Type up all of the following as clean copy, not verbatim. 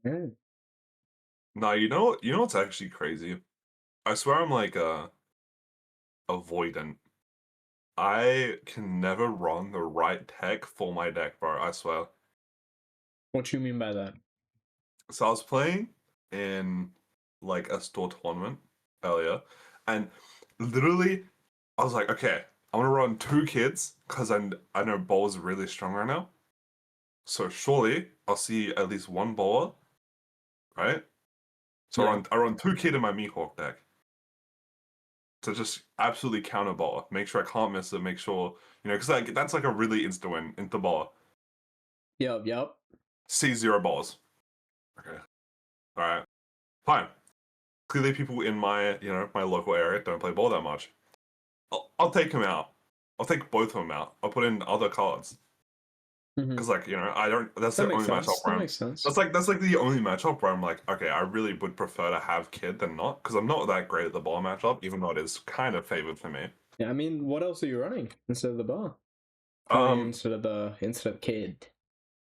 Mm. No, you know what's actually crazy? I swear I'm like avoidant. I can never run the right tech for my deck, bro. I swear. What you mean by that? So I was playing in like a store tournament earlier, and literally I was like, okay, I'm gonna run two kids because I know bowl's really strong right now. So surely I'll see at least one bowler, right? So Yeah. I run two kid in my Mihawk deck to just absolutely counter bowler. Make sure I can't miss it. Make sure because like that's like a really instant win into bowler. Yep. See zero balls. Okay, all right, fine. Clearly, people in my my local area don't play ball that much. I'll take him out. I'll take both of them out. I'll put in other cards Mm-hmm. because like I don't. That's That the makes only matchup sense. That where I'm. makes sense. That's like the only matchup where I'm like, okay, I really would prefer to have kid than not because I'm not that great at the ball matchup, even though it is kind of favored for me. Yeah, I mean, what else are you running instead of the bar? I mean, Um, instead of kid.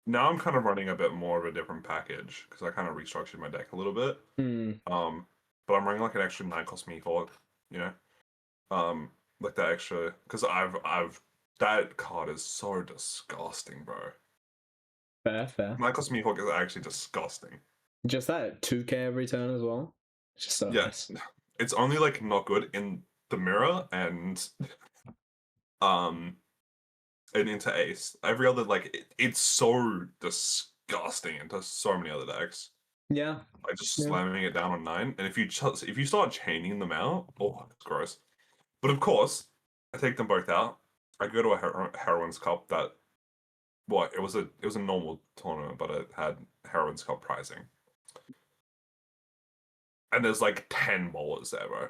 Now I'm kind of running a bit more of a different package because I kind of restructured my deck a little bit. Hmm. Um, but I'm running like an extra 9 cost me for it, you know. Like that extra because I've that card is so disgusting, bro. Fair. 9 cost Mihawk is actually disgusting. Just that 2k every turn as well. It's just so Yeah, nice. it's only like not good in the mirror um and into Ace. Every other it's so disgusting into so many other decks. Yeah. Like just Yeah. slamming it down on 9, and if you start chaining them out, oh, it's gross. But of course, I take them both out. I go to a heroine's cup that what it was a normal tournament, but it had heroine's cup pricing, and there's like 10 bowlers there, bro.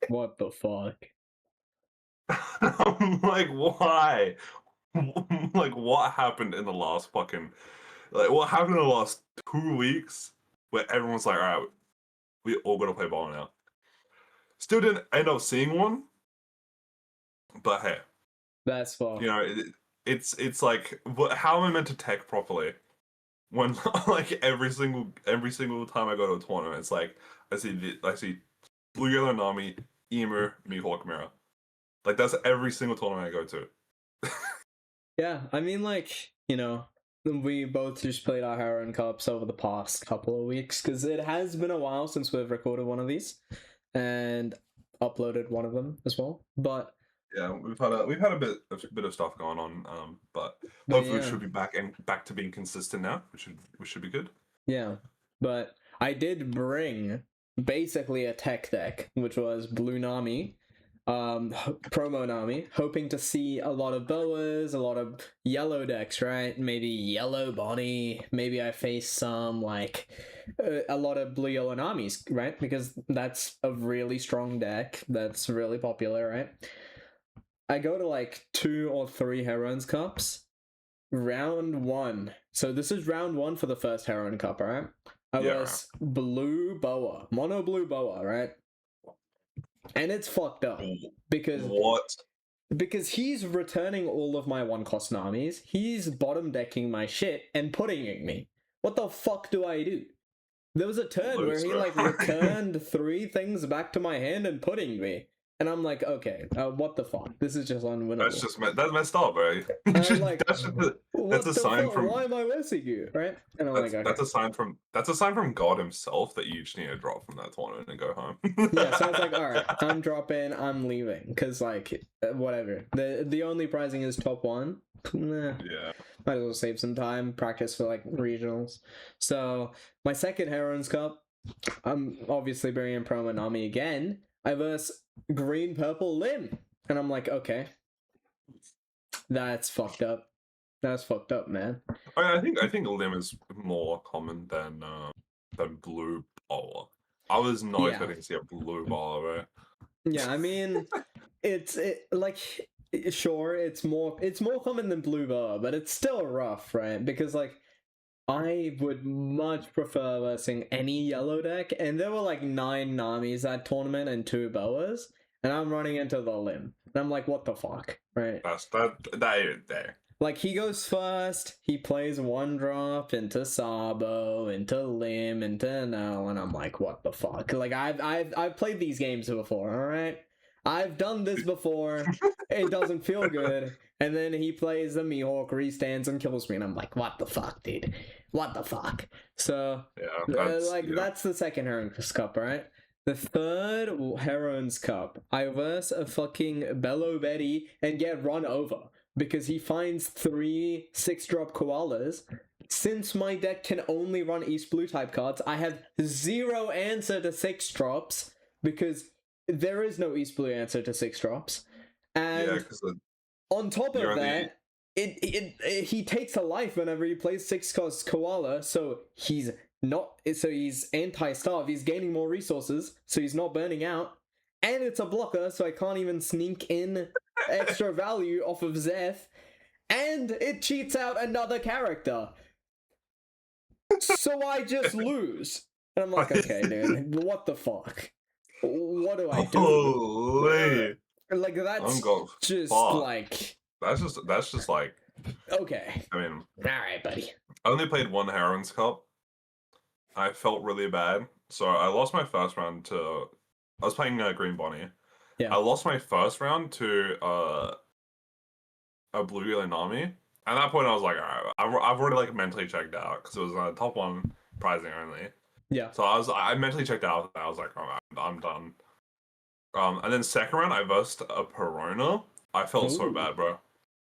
What the fuck? I'm like, why? Like, what happened in the last what happened in the last 2 weeks where everyone's like, all right, we all gotta play ball now. Still didn't end up seeing one, but hey, That's you fucked. know, it's like, how am I meant to tech properly when like every single time I go to a tournament, it's like I see blue yellow Nami, Emu, Mihawk Mirror. Like that's every single tournament I go to. Yeah, I mean, like, we both just played our Heron Cups over the past couple of weeks because it has been a while since we've recorded one of these and uploaded one of them as well. But Yeah, we've had a bit of stuff going on, but hopefully we yeah, should be back to being consistent now, which should be good. yeah. But I did bring basically a tech deck, which was Blue Nami, promo Nami, hoping to see a lot of boas, a lot of yellow decks, right? Maybe yellow Bonnie, maybe I face some like a lot of blue yellow Namis, right? Because that's a really strong deck that's really popular, right? I go to like 2 or 3 Heron's Cups. Round 1. So this is round 1 for the first Heron Cup, right? I Yeah, right. was blue boa, mono blue boa, right? And it's fucked up because What? he's returning all of my 1 cost Namis. He's bottom decking my shit and putting me. What the fuck do I do? There was a turn where he Loser. like returned 3 things back to my hand and putting me. And I'm like, okay, what the fuck? This is just unwinnable. That's messed up, bro. And I'm like, That's what a the sign fuck? from Why am I missing you? Right? And I'm like, okay. that's a sign from God himself that you just need to drop from that tournament and go home. Yeah, so I was like, all right, I'm dropping, I'm leaving, because like whatever. The only prizing is top 1. Nah, Yeah. might as well save some time, practice for like regionals. So my second Heron's Cup, I'm obviously bringing promo Nami again. I verse green purple Lim, and I'm like, okay, that's fucked up. That's fucked up, man. I think Lim is more common than blue bowler. I was not Yeah, expecting to see a blue bowler, bro. yeah. I mean, like sure it's more common than blue bar, but it's still rough, right? Because like I would much prefer versing any yellow deck, and there were like 9 Namis that tournament and 2 boas, and I'm running into the Lim, and I'm like, what the fuck, right? That ain't there. Like, he goes first, he plays one drop into Sabo, into Lim, into No, and I'm like, what the fuck? Like, I've played these games before, alright? I've done this before. It doesn't feel good. And then he plays the Mihawk, restands, and kills me, and I'm like, what the fuck, dude? What the fuck? So, Yeah, that's the second Heroine's Cup, right? The third Heroine's Cup, I verse a fucking Bello Betty and get run over because he finds 3 6-drop koalas. Since my deck can only run East Blue type cards, I have 0 answer to 6 drops because there is no East Blue answer to 6 drops. And because on top you're of only- that, he takes a life whenever he plays 6-cost koala, so he's anti-starve, he's gaining more resources, so he's not burning out. And it's a blocker, so I can't even sneak in extra value off of Zeth. And it cheats out another character. So I just lose. And I'm like, okay, dude, what the fuck? What do I do? Holy! Like, that's just fuck. like... That's just like, okay. I mean, alright, buddy. I only played one Heroine's Cup. I felt really bad. So I lost my first round to... I was playing Green Bonnie. Yeah. I lost my first round to a Blue Nami. At that point, I was like, alright, I've already like mentally checked out because it was top 1 prizing only. Yeah. So I mentally checked out. And I was like, alright, I'm done. And then second round, I versed a Perona. I felt so Ooh. bad, bro.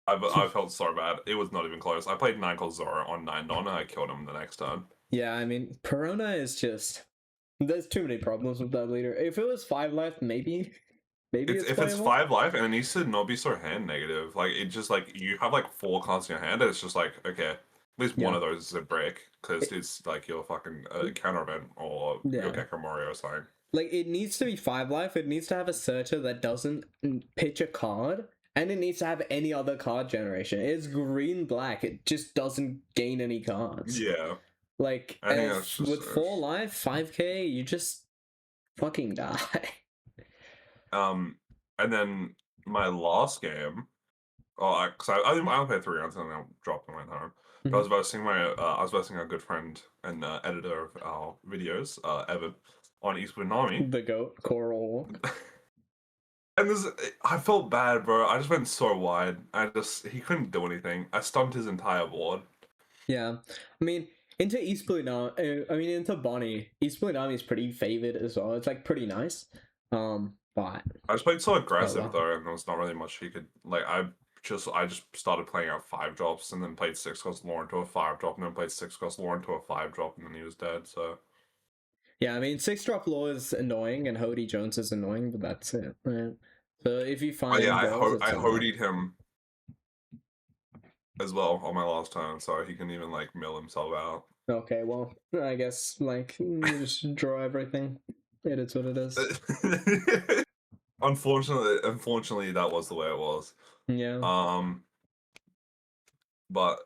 I felt so bad. It was not even close. I played 9 called Zoro on 9 Don, and I killed him the next turn. Yeah, I mean, Perona is just... There's too many problems with that leader. If it was 5 left, maybe it's if it's 5 life, and it needs to not be so hand negative. Like, it just, like, you have, like, 4 cards in your hand, and it's just like, okay, at least one of those is a break, because it's, like, your fucking counter event, or your Gecko Mario or something. Like, it needs to be 5 life, it needs to have a searcher that doesn't pitch a card, and it needs to have any other card generation. It's green-black, it just doesn't gain any cards. Yeah. Like, with 4 life, 5k, you just fucking die. And then my last game, because I only played 3 rounds and then I dropped and went home. But I was versing a good friend and editor of our videos, Evan, on East Blue Nami. The GOAT, Coral. And I felt bad, bro. I just went so wide. He couldn't do anything. I stumped his entire board. Yeah, I mean, into East Blue Nami, into Bonnie, East Blue Nami is pretty favored as well. It's like pretty nice. But I just played so aggressive though, and there was not really much he could like. I just started playing out 5 drops, and then played 6-cost Lauren to a 5 drop, and then played 6-cost Lauren to a 5 drop, and then he was dead. So yeah, I mean, 6-drop law is annoying, and Hody Jones is annoying, but that's it. Right? So if you find, I Hodied him as well on my last turn, so he can even like mill himself out. Okay, well, I guess like you just draw everything. It is what it is. Unfortunately, that was the way it was. Yeah. But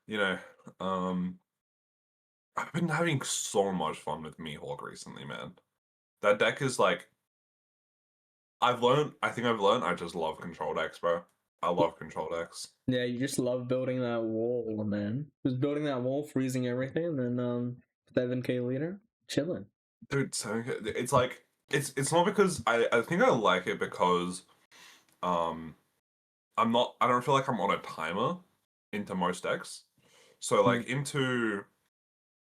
you know, I've been having so much fun with Mihawk recently, man. That deck is like, I think I've learned I just love control decks, bro. I love control decks. Yeah, you just love building that wall, man. Just building that wall, freezing everything, and then 7k leader, chilling. Dude, 7k, it's like, it's not because, I think I like it because, I don't feel like I'm on a timer into most decks. So like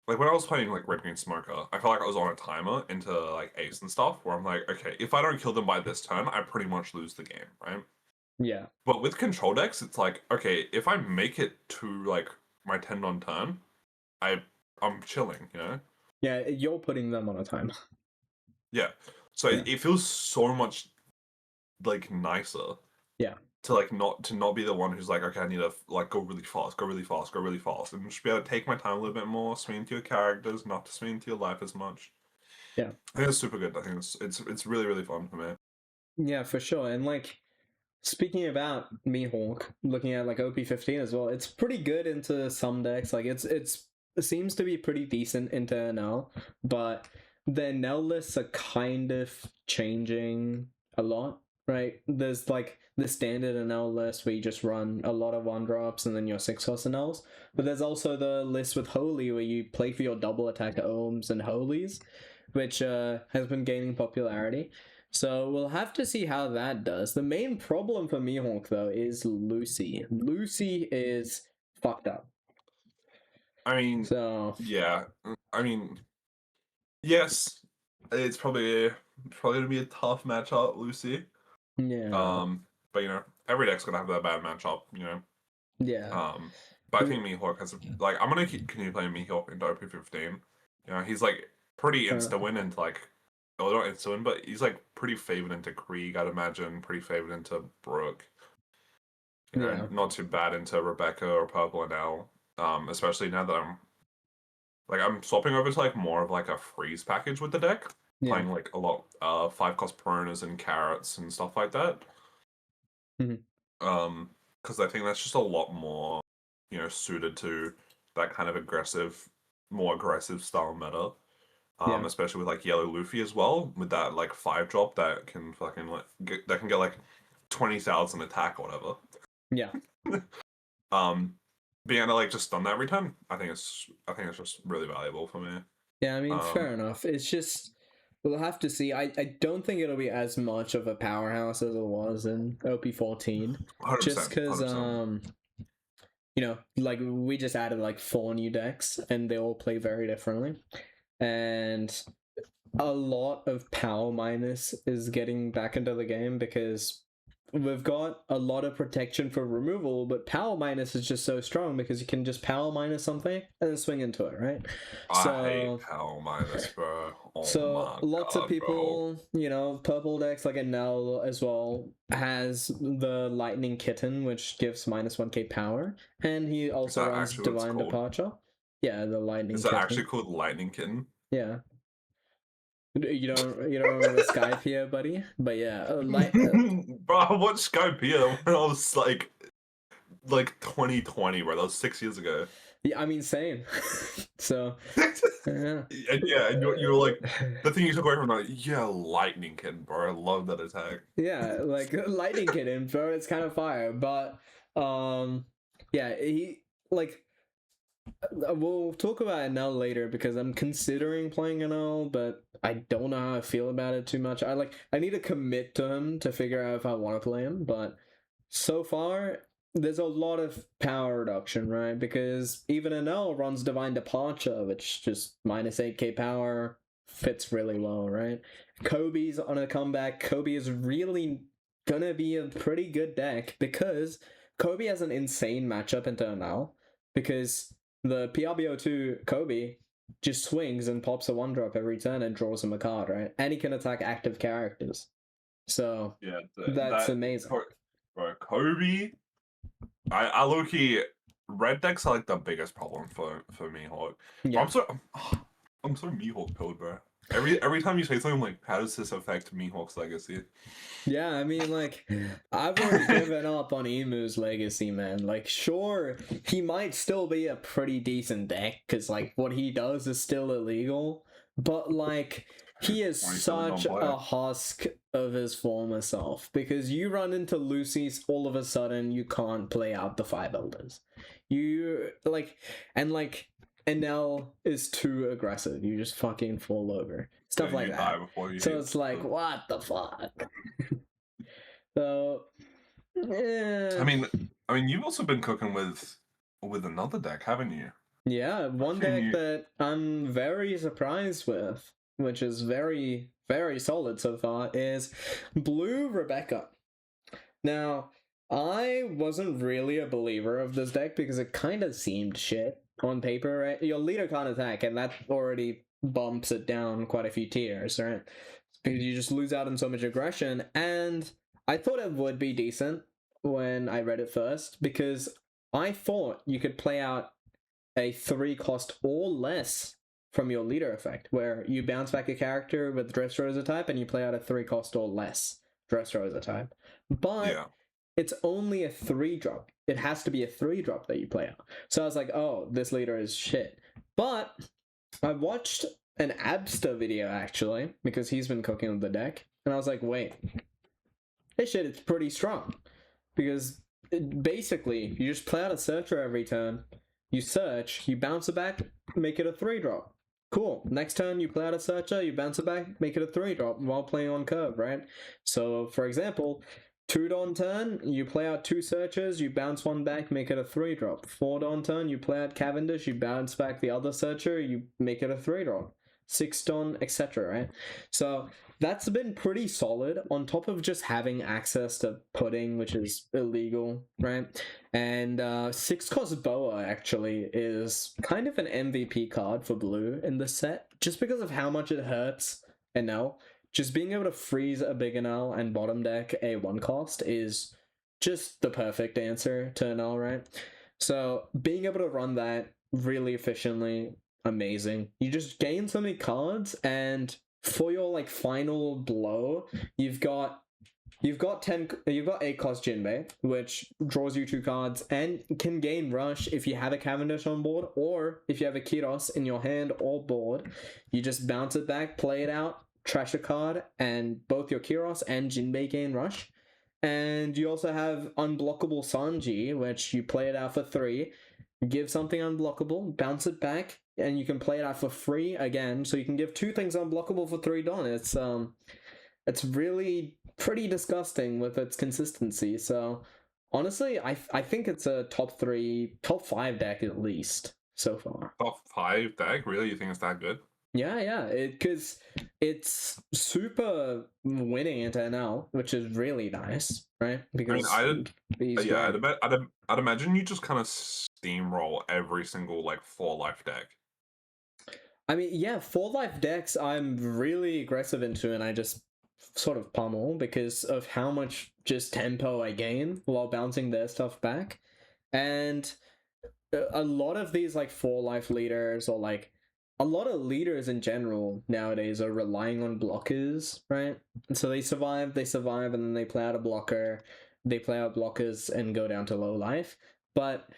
like when I was playing like Red Green Smoker, I felt like I was on a timer into like Ace and stuff, where I'm like, okay, if I don't kill them by this turn, I pretty much lose the game, right? Yeah. But with control decks, it's like, okay, if I make it to like my 10 on turn, I'm chilling, you know? Yeah, you're putting them on a timer. Yeah. So it feels so much like nicer. Yeah. To not be the one who's like, okay, I need to like go really fast, and just be able to take my time a little bit more, swing into your characters, not to swing into your life as much. Yeah, I think it's super good. I think it's really, really fun for me. Yeah, for sure. And like, speaking about Mihawk, looking at like OP15 as well, it's pretty good into some decks. Like it seems to be pretty decent into NL, but the NL lists are kind of changing a lot. right? There's like the standard NL list where you just run a lot of 1-drops and then your 6-cost NLs. But there's also the list with Holy where you play for your double attack Ohms and Holies, which has been gaining popularity. So we'll have to see how that does. The main problem for Mihawk though is Lucy. Lucy is fucked up. I mean, So yeah. I mean, yes, it's probably gonna be a tough matchup, Lucy. yeah, But every deck's gonna have that bad matchup. yeah, But I think Mihawk has like I'm gonna continue playing Mihawk into OP15. He's like pretty insta win into like, oh, not insta win, but he's like pretty favored into Krieg, I'd imagine. Pretty favored into Brooke. yeah, Not too bad into Rebecca or Purple and L. Especially now that I'm swapping over to like more of like a freeze package with the deck, yeah. playing like a lot 5-cost Peronas and Carrots and stuff like that. Mhm. Because I think that's just a lot more, suited to that kind of more aggressive style meta. Yeah. Especially with like Yellow Luffy as well, with that like 5-drop that can fucking get like 20,000 attack or whatever. Yeah. Being able to like just stun that every time, I think it's just really valuable for me. Yeah, I mean, fair enough. It's just we'll have to see. I don't think it'll be as much of a powerhouse as it was in OP14. 100%, Just because 100%. like we just added like 4 new decks and they all play very differently. And a lot of power minus is getting back into the game because we've got a lot of protection for removal, but power minus is just so strong because you can just power minus something and then swing into it, right? I hate power minus, bro. Oh So my lots of god, bro. people, purple decks like a Nell as well has the Lightning Kitten, which gives -1k power, and he Is also that runs actually what it's Divine called? Departure. Yeah, the Lightning Is that Kitten. actually called Lightning Kitten? Yeah. You don't remember Skype here, buddy? But yeah, Bro, I watched Skypiea when I was like 2020, bro. That was 6 years ago. yeah, I mean same. So yeah. And you were like the thing you took away from that. Yeah, Lightning Kitten, bro. I love that attack. Yeah, like Lightning Kitten, bro, it's kind of fire, but yeah, he like we'll talk about it now later because I'm considering playing an L, but I don't know how I feel about it too much. I need to commit to him to figure out if I want to play him, but so far there's a lot of power reduction, right? Because even an L runs Divine Departure, which just -8k power fits really well, right? Kobe's on a comeback. Kobe is really gonna be a pretty good deck because Kobe has an insane matchup into an L because the PRBO2 Kobe just swings and pops a 1-drop every turn and draws him a card, right? And he can attack active characters. So Yeah, that's amazing. Bro, Kobe. I low key red decks are like the biggest problem for Mihawk. Yeah. I'm so Mihawk pilled, bro. Every time you say something, I'm like, how does this affect Mihawk's legacy? Yeah, I mean, like, I've already given up on Emu's legacy, man. Like, sure, he might still be a pretty decent deck, because, like, what he does is still illegal, but, like, he is 27 such non-player. a husk of his former self, because you run into Lucy's, all of a sudden, you can't play out the 5 Elders. Enel is too aggressive. You just fucking fall over. Stuff Yeah, like you that. die before you So hit it's like, the- what the fuck? So, I yeah. mean, you've also been cooking with another deck, haven't you? Yeah, one deck that I'm very surprised with, which is very, very solid so far, is Blue Rebecca. Now, I wasn't really a believer of this deck because it kind of seemed shit on paper, right? Your leader can't attack, and that already bumps it down quite a few tiers, right? Because you just lose out on so much aggression, and I thought it would be decent when I read it first, because I thought you could play out a 3-cost or less from your leader effect, where you bounce back a character with Dressrosa type and you play out a 3-cost or less Dressrosa type. But Yeah. it's only a 3-drop. It has to be a 3-drop that you play out. So I was like, oh, this leader is shit. But I watched an Abster video, actually, because he's been cooking with the deck. And I was like, wait, this shit is pretty strong because basically you just play out a searcher every turn. You search, you bounce it back, make it a 3-drop. Cool. Next turn you play out a searcher, you bounce it back, make it a 3-drop while playing on curve, right? So for example, 2-Dawn turn, you play out 2 searchers, you bounce one back, make it a 3-drop. 4-Dawn turn, you play out Cavendish, you bounce back the other searcher, you make it a 3-drop. 6-Dawn, etc., right? So that's been pretty solid on top of just having access to pudding, which is illegal, right? And 6-cost Boa actually is kind of an MVP card for blue in this set, just because of how much it hurts NL. Just being able to freeze a big NL and bottom deck a 1-cost is just the perfect answer to NL, right? So being able to run that really efficiently, amazing. You just gain so many cards, and for your like final blow, you've got 8-cost Jinbei, which draws you 2 cards and can gain rush if you have a Cavendish on board, or if you have a Kiros in your hand or board. You just bounce it back, play it out, trash a card, and both your Kiros and Jinbei gain rush. And you also have unblockable Sanji, which you play it out for 3, give something unblockable, bounce it back, and you can play it out for free again. So you can give 2 things unblockable for 3 Dawn. It's really pretty disgusting with its consistency. So honestly, I think it's a top 5 deck at least so far. Top 5 deck? Really? You think it's that good? Yeah, because it's super winning into NL, which is really nice, right? Because I'd imagine you just kind of steamroll every single like 4-life deck. I mean, yeah, 4-life decks I'm really aggressive into, and I just sort of pummel because of how much just tempo I gain while bouncing their stuff back. And a lot of these like 4-life leaders, or like a lot of leaders in general nowadays, are relying on blockers, right? And so they survive, and then they play out a blocker, they play out blockers and go down to low life. But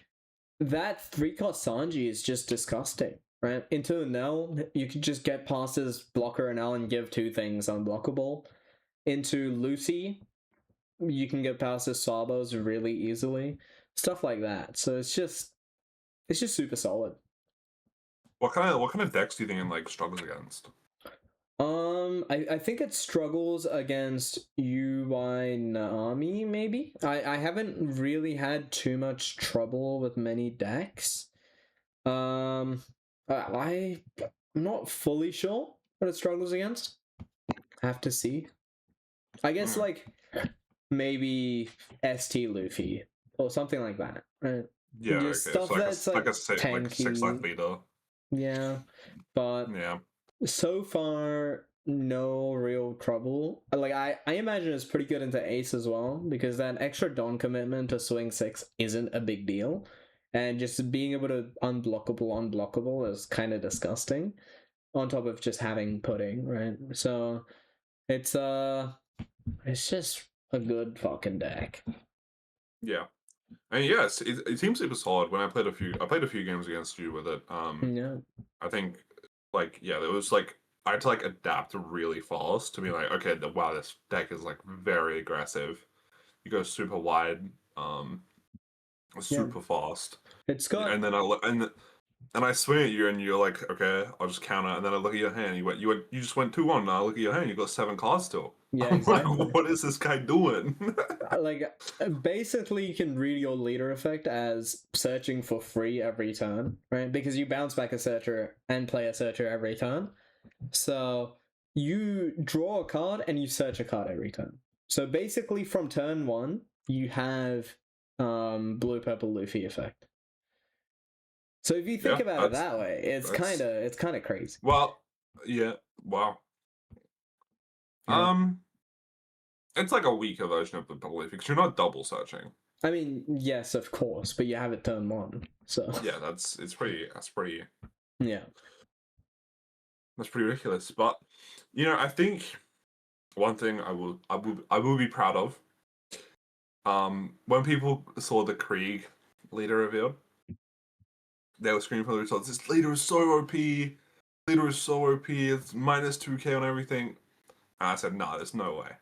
that 3-cost Sanji is just disgusting, right? Into Nell, you can just get past his blocker and L and give 2 things unblockable. Into Lucy, you can get past his Sabos really easily. Stuff like that. So it's just super solid. What kind of decks do you think it like struggles against? I think it struggles against UI Nami, maybe. I haven't really had too much trouble with many decks. I'm not fully sure what it struggles against. Have to see. I guess like maybe ST Luffy or something like that, right? Yeah, okay. Stuff So that's like a tanky. 6-life leader. Yeah, but yeah, so far no real trouble. Like I imagine it's pretty good into Ace as well, because that extra Dawn commitment to swing 6 isn't a big deal, and just being able to unblockable is kind of disgusting. On top of just having pudding, right? So it's just a good fucking deck. Yeah. And yes, it seems super solid. When I played a few games against you with it. Yeah. I think like it was like I had to like adapt really fast to be like, okay, wow, this deck is like very aggressive. You go super wide, super fast. It's got, and then I swing at you and you're like, okay, I'll just counter, and then I look at your hand. You just went 2-1. And I look at your hand. You got 7 cards still. Yeah, I'm exactly. like, what is this guy doing? Like basically, you can read your leader effect as searching for free every turn, right? Because you bounce back a searcher and play a searcher every turn. So you draw a card and you search a card every turn. So basically, from turn 1, you have blue purple Luffy effect. So if you think about it that way, it's kind of crazy. Well, yeah, wow. Yeah. It's like a weaker version of the double because you're not double searching. I mean, yes, of course, but you have it turn 1, so yeah, that's pretty. Yeah, that's pretty ridiculous. But I think one thing I will be proud of. When people saw the Krieg leader revealed, they were screaming for the results. This leader is so OP. Leader is so OP. It's minus 2k on everything. And I said, nah, there's no way.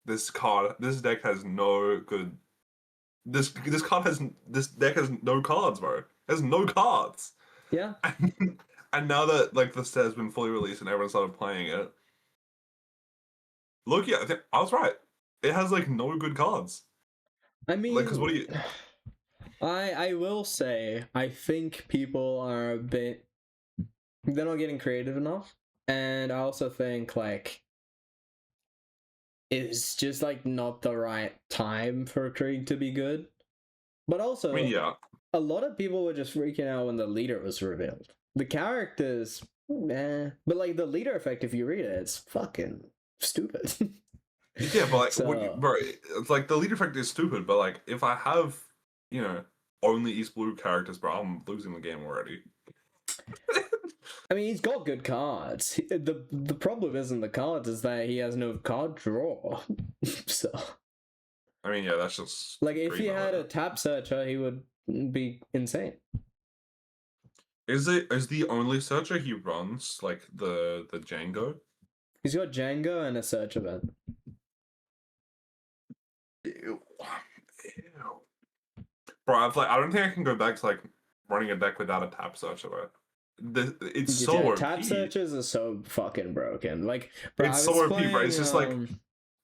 this deck has no good. This deck has no cards, bro. It has no cards. Yeah. And now that like the set has been fully released and everyone started playing it, look, yeah, I was right. It has like no good cards. I Like, cause mean, what do you? I will say I think people are a bit, they're not getting creative enough, and I also think like it's just like not the right time for Krieg to be good. But I also, mean, yeah. a lot of people were just freaking out when the leader was revealed. The characters, but like the leader effect, if you read it, it's fucking stupid. Yeah, but like, So bro, it's like the lead effect is stupid. But like, if I have, you know, only East Blue characters, bro, I'm losing the game already. I mean, he's got good cards. The problem isn't the cards; is that he has no card draw. So, I mean, yeah, that's just like, if he green had a over. tap searcher, he would be insane. Is the only searcher he runs like the Django? He's got Django and a search event. Ew. Ew. Bro, I don't think I can go back to like running a deck without a tap searcher, bro. It's so Yeah, OP. tap searches are so fucking broken. Like, bro, It's I so was OP, bro. It's playing. just like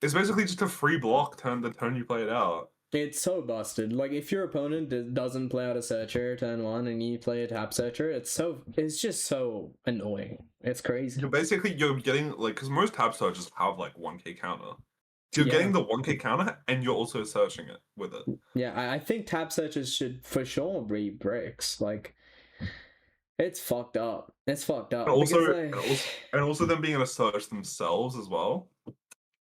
it's basically just a free block the turn you play it out. It's so busted. Like, if your opponent doesn't play out a searcher turn one and you play a tap searcher, it's just so annoying. It's crazy. You're getting like because most tap searches have like 1k counter. So you're Yeah. getting the 1k counter and you're also searching it with it. Yeah, I think tap searches should for sure be bricks. Like, it's fucked up. It's fucked up. And also, Because, like, and also them being able to search themselves as well.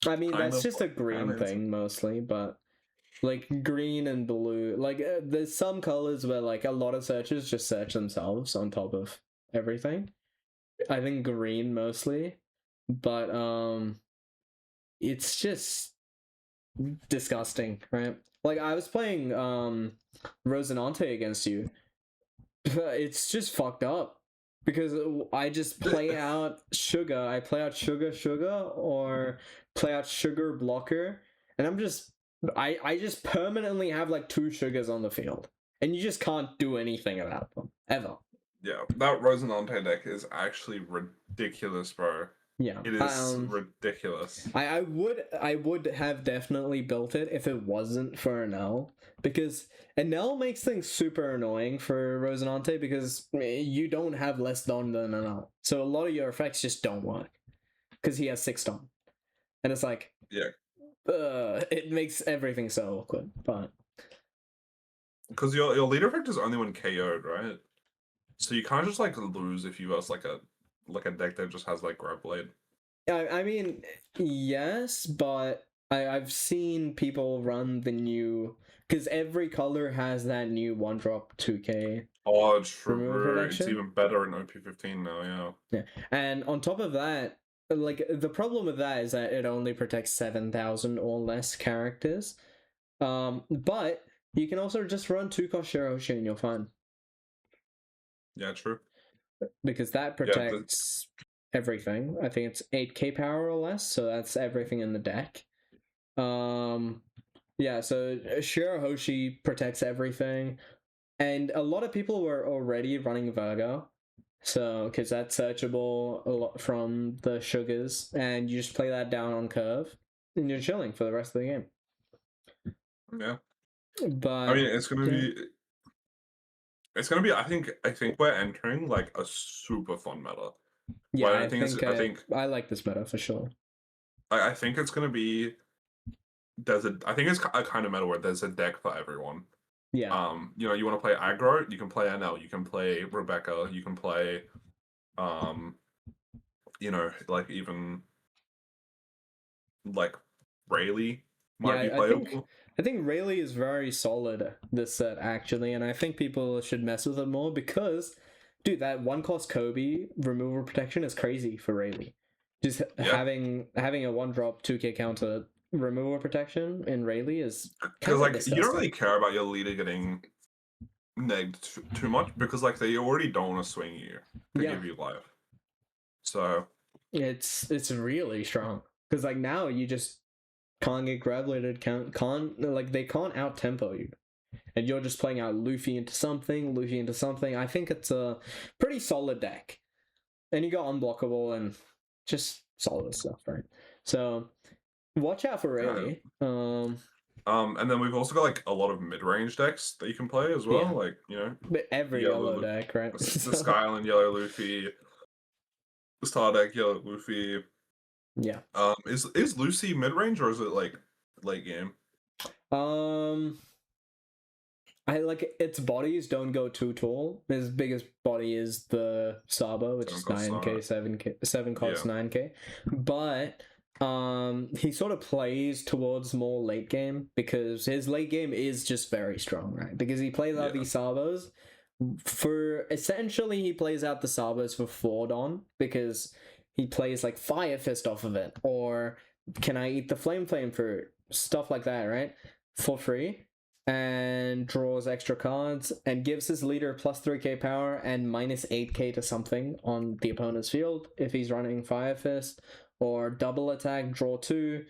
I mean, Kind that's of just a like green balancing. thing mostly, but like green and blue, like there's some colors where like a lot of searchers just search themselves on top of everything. I think green mostly, but it's just disgusting, right? Like I was playing Rosinante against you. It's just fucked up because I just play out sugar. I play out sugar or play out sugar blocker, and I just permanently have like two sugars on the field, and you just can't do anything about them ever. Yeah, that Rosinante deck is actually ridiculous, bro. Yeah. It is ridiculous. I would have definitely built it if it wasn't for an L, because an L makes things super annoying for Rosinante because you don't have less Don than an L. So a lot of your effects just don't work because he has 6 Don. And it's like, Yeah, it makes everything so awkward. But because your leader effect is only when KO'd, right? So you can't just like lose if you verse like a deck that just has like Grab Blade. I mean, yes, but I've seen people run the new, because every color has that new 1-drop 2k Oh, removal true. It's protection. even better in OP15 now, yeah. Yeah, and on top of that, like the problem with that is that it only protects 7,000 or less characters. But you can also just run 2-cost Shirahoshi and you're fine, Yeah, true. because that Yeah, protects everything. I think it's 8k power or less, so that's everything in the deck. Yeah, so Shirahoshi protects everything, and a lot of people were already running Virgo, so because that's searchable a lot from the sugars, and you just play that down on curve, and you're chilling for the rest of the game. yeah. But I mean, it's gonna be. I think we're entering like a super fun meta. yeah, Well, I don't think it's. I like this meta for sure. I think it's gonna be. I think it's a kind of meta where there's a deck for everyone. Yeah, You want to play aggro, you can play NL, you can play Rebecca, you can play, um, like even like Rayleigh yeah, might be I playable. think Rayleigh is very solid this set actually, and I think people should mess with it more because, dude, that 1-cost Kobe removal protection is crazy for Rayleigh. Just Yeah, having a 1-drop 2k counter removal protection in Rayleigh is because kind of like you don't disgusting. really care about your leader getting negged too much because like they already don't want to swing you to Yeah, give you life. So it's really strong because like now you just can't get gravelated, can't like they can't out tempo you, and you're just playing out Luffy into something, Luffy into something. I think it's a pretty solid deck, and you got unblockable and just solid stuff, right? So watch out for Rayleigh. And then we've also got like a lot of mid-range decks that you can play as well, Yeah. like, you know, But every yellow deck, right? the Sky Island Yellow Luffy, the Star deck Yellow Luffy. Yeah. Is Lucy mid-range or is it like late game? I like its bodies don't go too tall. His biggest body is the Sabo, which is 9k, 7k, 7 costs 9k. But he sort of plays towards more late game because his late game is just very strong, right? Because he plays out these Sabos for essentially he plays out the Sabos for 4 Don because he plays like Fire Fist off of it, or can I eat the Flame for stuff like that, right? For free. And draws extra cards and gives his leader plus 3k power and minus 8k to something on the opponent's field if he's running Fire Fist, or double attack, draw 2,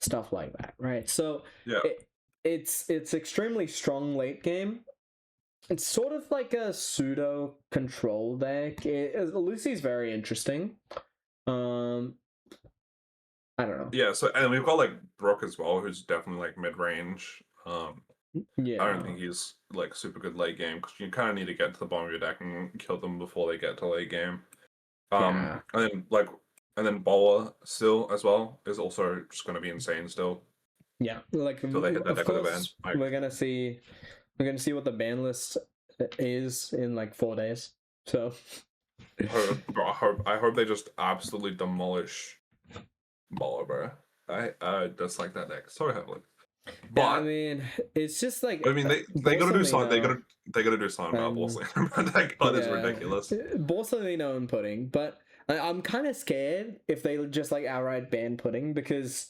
stuff like that, right? So it's extremely strong late game. It's sort of like a pseudo control deck. Lucy's very interesting. I don't know. Yeah, so and we've got like Brook as well, who's definitely like mid-range. Yeah. I don't think he's like super good late game because you kind of need to get to the bottom of your deck and kill them before they get to late game. And then Bola still as well is also just going to be insane still. Yeah, like so they hit that of course we're gonna see what the ban list is in like 4 days. So I hope they just absolutely demolish Bola, bro. I just like that deck so heavily. But yeah, I mean, it's just like I mean they gotta do something. They gotta do something about Borsalino. That card is ridiculous. Borsalino and Pudding, but I'm kind of scared if they just like outright ban Pudding because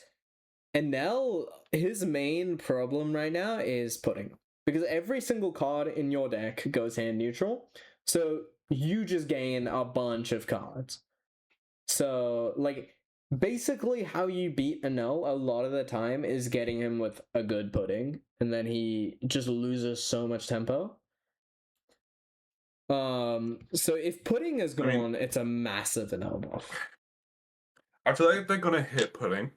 Enel, his main problem right now is Pudding because every single card in your deck goes hand neutral, so you just gain a bunch of cards. So like basically how you beat Enel a lot of the time is getting him with a good Pudding, and then he just loses so much tempo. So if Pudding is gone, it's a massive Enel buff. I feel like they're gonna hit Pudding,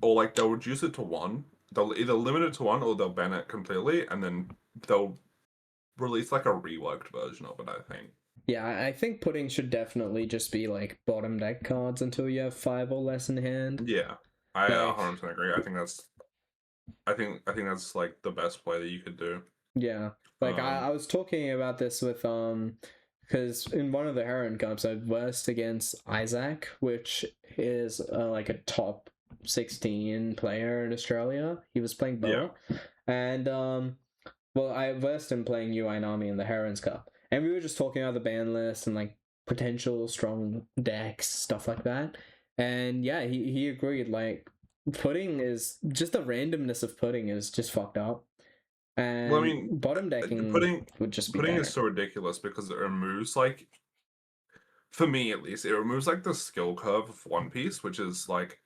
or like they'll reduce it to 1. They'll either limit it to 1 or they'll ban it completely, and then they'll release like a reworked version of it, I think. Yeah, I think Pudding should definitely just be like bottom deck cards until you have 5 or less in hand. Yeah, I 100% agree. I think that's like the best play that you could do. Yeah, like I was talking about this with because in one of the Heron Cups I versed against Isaac, which is like a top 16 player in Australia. He was playing Boa, and well, I versed him playing UI Nami in the Herons Cup, and we were just talking about the ban list and like potential strong decks, stuff like that. And yeah, he agreed. Like Pudding is just the randomness of Pudding is just fucked up. And well, I mean, bottom decking would just be Pudding better. is so ridiculous because it removes like, for me at least, it removes like the skill curve of One Piece, which is like,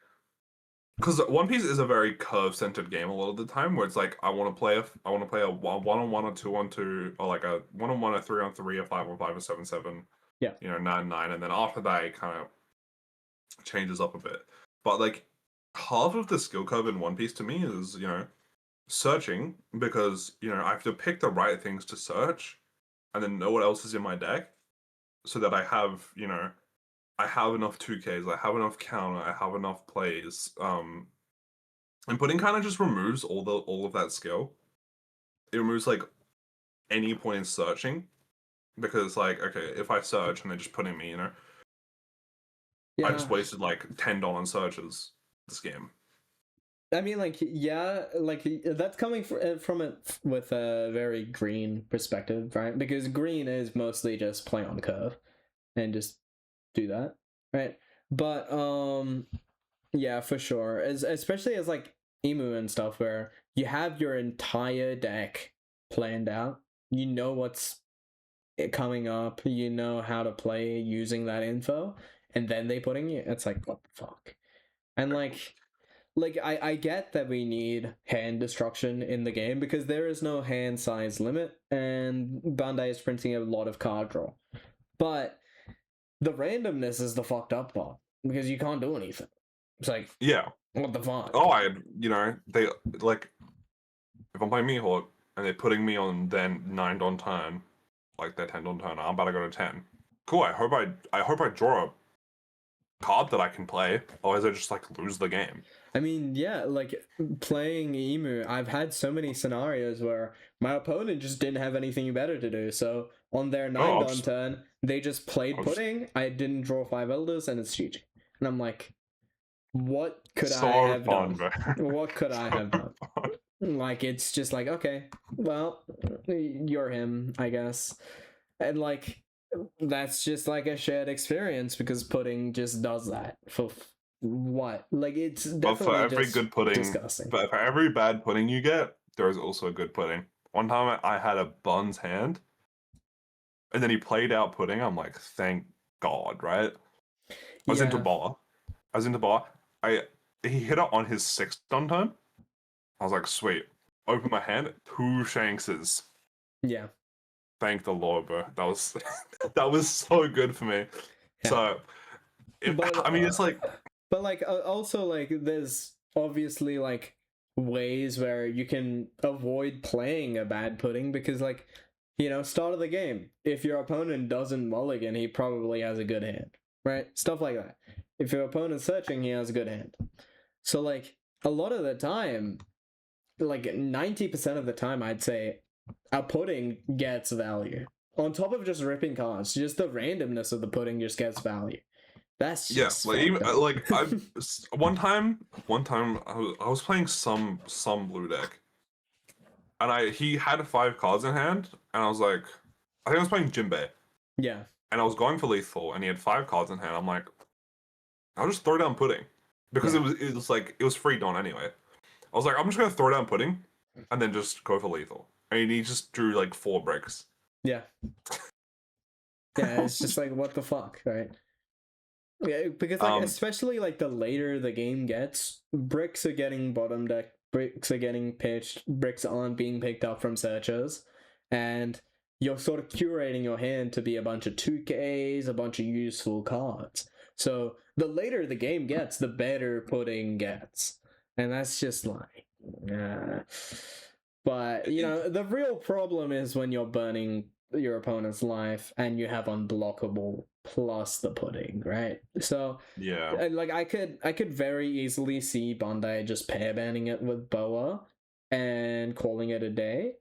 because One Piece is a very curve-centered game a lot of the time, where it's like I want to play a 1-on-1 or 2-on-2, or like a 1-on-1, a 3-on-3, a 5-on-5, a 7-7, Yeah, 9-9, and then after that it kind of changes up a bit. But like half of the skill curve in One Piece to me is searching, because I have to pick the right things to search, and then know what else is in my deck, so that I have enough 2Ks, I have enough counter, I have enough plays. And Pudding kind of just removes all of that skill. It removes like any point in searching, because like, okay, if I search and they're just putting me, I just wasted like $10 on searches this game. I mean, like, yeah, like that's coming from it with a very green perspective, right? Because green is mostly just play on curve and just do that, right? But yeah, for sure. Especially as like Emu and stuff, where you have your entire deck planned out, you know what's coming up, you know how to play using that info, and then they putting you. It's like, what the fuck? And like like I get that we need hand destruction in the game because there is no hand size limit, and Bandai is printing a lot of card draw. But the randomness is the fucked up part because you can't do anything. It's like, Yeah. what the fuck? Oh, they like if I'm playing Mihawk and they're putting me on then 9 on turn, like they're 10 on turn, I'm about to go to 10. Cool. I hope I draw a card that I can play, otherwise I just like lose the game. I mean, yeah, like playing Emu, I've had so many scenarios where my opponent just didn't have anything better to do. So on their 9 I'll on just, turn, they just played I'll just pudding. I didn't draw 5 elders, and it's GG. And I'm like, what could I so have fun, done? bro. What could I So have done? fun. Like, it's just like, okay, well, you're him, I guess. And like, that's just like a shared experience because pudding just does that for what? Like, it's But for definitely every just good pudding, disgusting. but for every bad pudding you get, there is also a good pudding. One time I had a Buns hand, and then he played out pudding. I'm like, thank God, right? I was into Yeah, bar. I was into bar. He hit it on his 6th on turn. I was like, sweet. Open my hand, 2 Shankses. yeah, Thank the Lord, bro. That was that was so good for me. yeah. So, But I mean, it's like, but like also like there's obviously like ways where you can avoid playing a bad pudding because like start of the game, if your opponent doesn't mulligan, he probably has a good hand, right? Stuff like that. If your opponent's searching, he has a good hand. So like a lot of the time, like 90% of the time, I'd say a pudding gets value on top of just ripping cards. Just the randomness of the pudding just gets value. That's yeah, just like even fucked up. like I one time I was playing some blue deck, and he had 5 cards in hand, and I was like, I think I was playing Jinbei, Yeah, and I was going for lethal, and he had 5 cards in hand. I'm like, I'll just throw down pudding because yeah, it was free don anyway. I was like, I'm just gonna throw down pudding, and then just go for lethal. And he just drew like 4 bricks. yeah, yeah. It's just like what the fuck, right? Yeah, because like Um, especially like the later the game gets, bricks are getting bottom deck, bricks are getting pitched, bricks aren't being picked up from searchers, and you're sort of curating your hand to be a bunch of 2Ks, a bunch of useful cards. So the later the game gets, the better pudding gets. And that's just like but the real problem is when you're burning your opponent's life and you have unblockable plus the pudding, right? So yeah, like I could very easily see Bandai just pair banning it with Boa and calling it a day,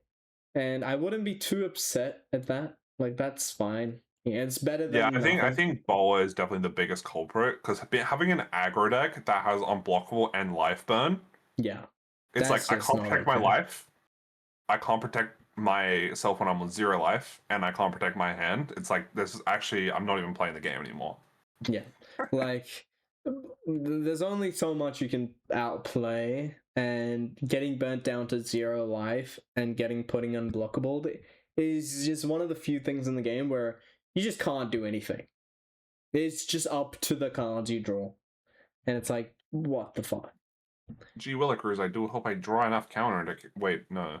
and I wouldn't be too upset at that. Like that's fine. Yeah, it's better yeah. than I nothing. think Boa is definitely the biggest culprit because having an aggro deck that has unblockable and life burn, Yeah, it's that's like I just can't not protect my okay. life. I can't protect myself when I'm on 0 life, and I can't protect my hand. It's like this is actually I'm not even playing the game anymore. Yeah, like there's only so much you can outplay, and getting burnt down to 0 life and getting pudding unblockable is just one of the few things in the game where you just can't do anything. It's just up to the cards you draw, and it's like, what the fuck? Gee Willikers, I do hope I draw enough counter to wait. No,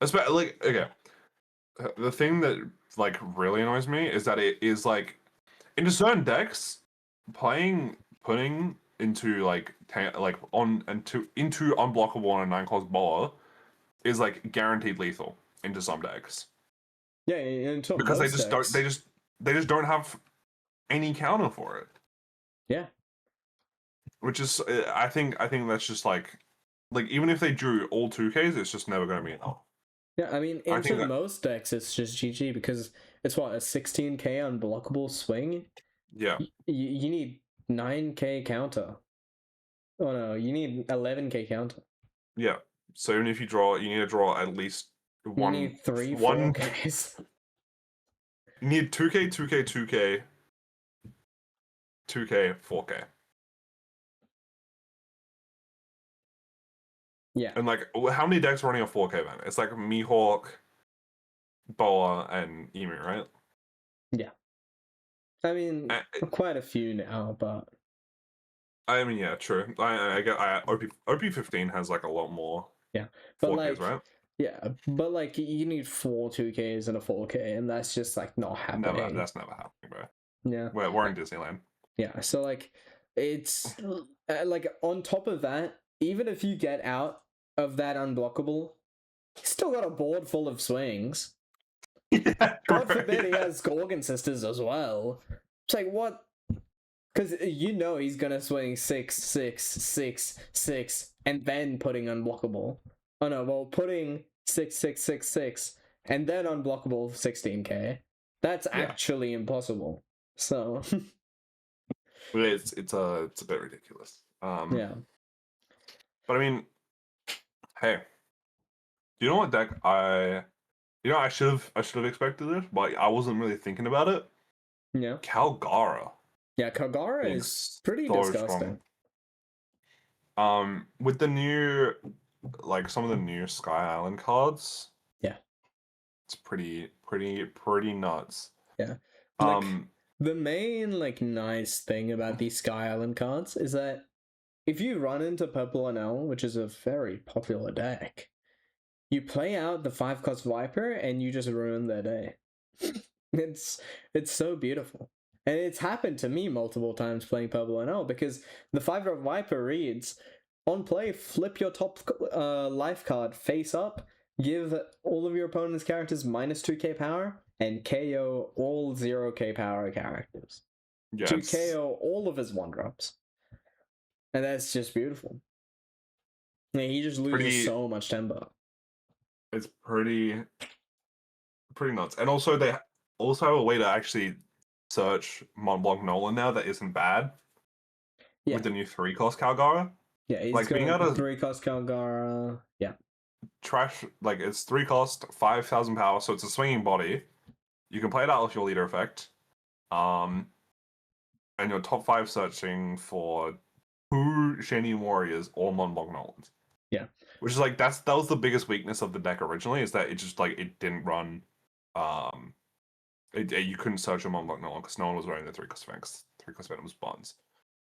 especially like okay. The thing that like really annoys me is that it is like into certain decks, putting into like like on into unblockable on a 9 cost baller is like guaranteed lethal into some decks Yeah, until because most decks. they just don't have any counter for it, Yeah, which is I think that's just like even if they drew all 2Ks, it's just never going to be enough. yeah. I mean, I think into that most decks, it's just GG because it's what a 16k unblockable swing. yeah You need 9k counter. Oh no, you need 11k counter. yeah. So even if you draw, you need to draw at least You need three, one. 4Ks. You need 2K, 2K, 2K, 2K, 4K. Yeah, And like, how many decks are running a 4K then? It's like Mihawk, Boa, and Emu, right? yeah. I mean, Uh, quite a few now, but I mean, yeah, true. I get. OP15 has like a lot more. Yeah, but 4Ks, like, right? yeah, but like you need four 2Ks and a 4K, and that's just like not Never. happening. That's never happening, bro. Yeah, We're in Disneyland. yeah. So like, it's like on top of that, even if you get out of that unblockable, you still got a board full of swings. Yeah, God right, forbid he yeah. has Gorgon sisters as well. It's like what? Because you know he's gonna swing 6, 6, 6, 6, and then putting unblockable. Oh no, well putting 6, 6, 6, 6 and then unblockable 16k. That's Yeah. actually impossible. So But it's a bit ridiculous. yeah, But I mean, hey, you know what deck I should have expected it, but I wasn't really thinking about it. yeah, Calgara yeah. Kagara being is pretty so strong. disgusting. With the new, like some of the new Sky Island cards, Yeah, it's pretty nuts. yeah. Like Um, the main like nice thing about these Sky Island cards is that if you run into Purple and L, which is a very popular deck, you play out the 5-cost Viper and you just ruin their day. it's it's so beautiful. And it's happened to me multiple times playing Purple NL because the 5-drop Viper reads on play, flip your top life card face up, give all of your opponent's characters minus 2k power, and KO all 0k power characters. yeah, To KO all of his 1-drops. And that's just beautiful. Yeah, he just loses pretty. so much tempo. It's pretty nuts. And also they also have a way to actually search Mont Blanc Nolan now that isn't bad Yeah. with the new 3-cost Calgara. Yeah, he's Like, being got able to 3-cost Calgara. Yeah. Trash, like, it's 3-cost, 5,000 power, so it's a swinging body. You can play it out with your leader effect. And your top 5 searching for 2 Shiny Warriors or Mont Blanc Nolans. Yeah. Which is like that was the biggest weakness of the deck originally, is that it just like it didn't run you couldn't search a Mont Blanc Nolan because no one was wearing the 3-cost Venom. 3-cost Venom's bonds.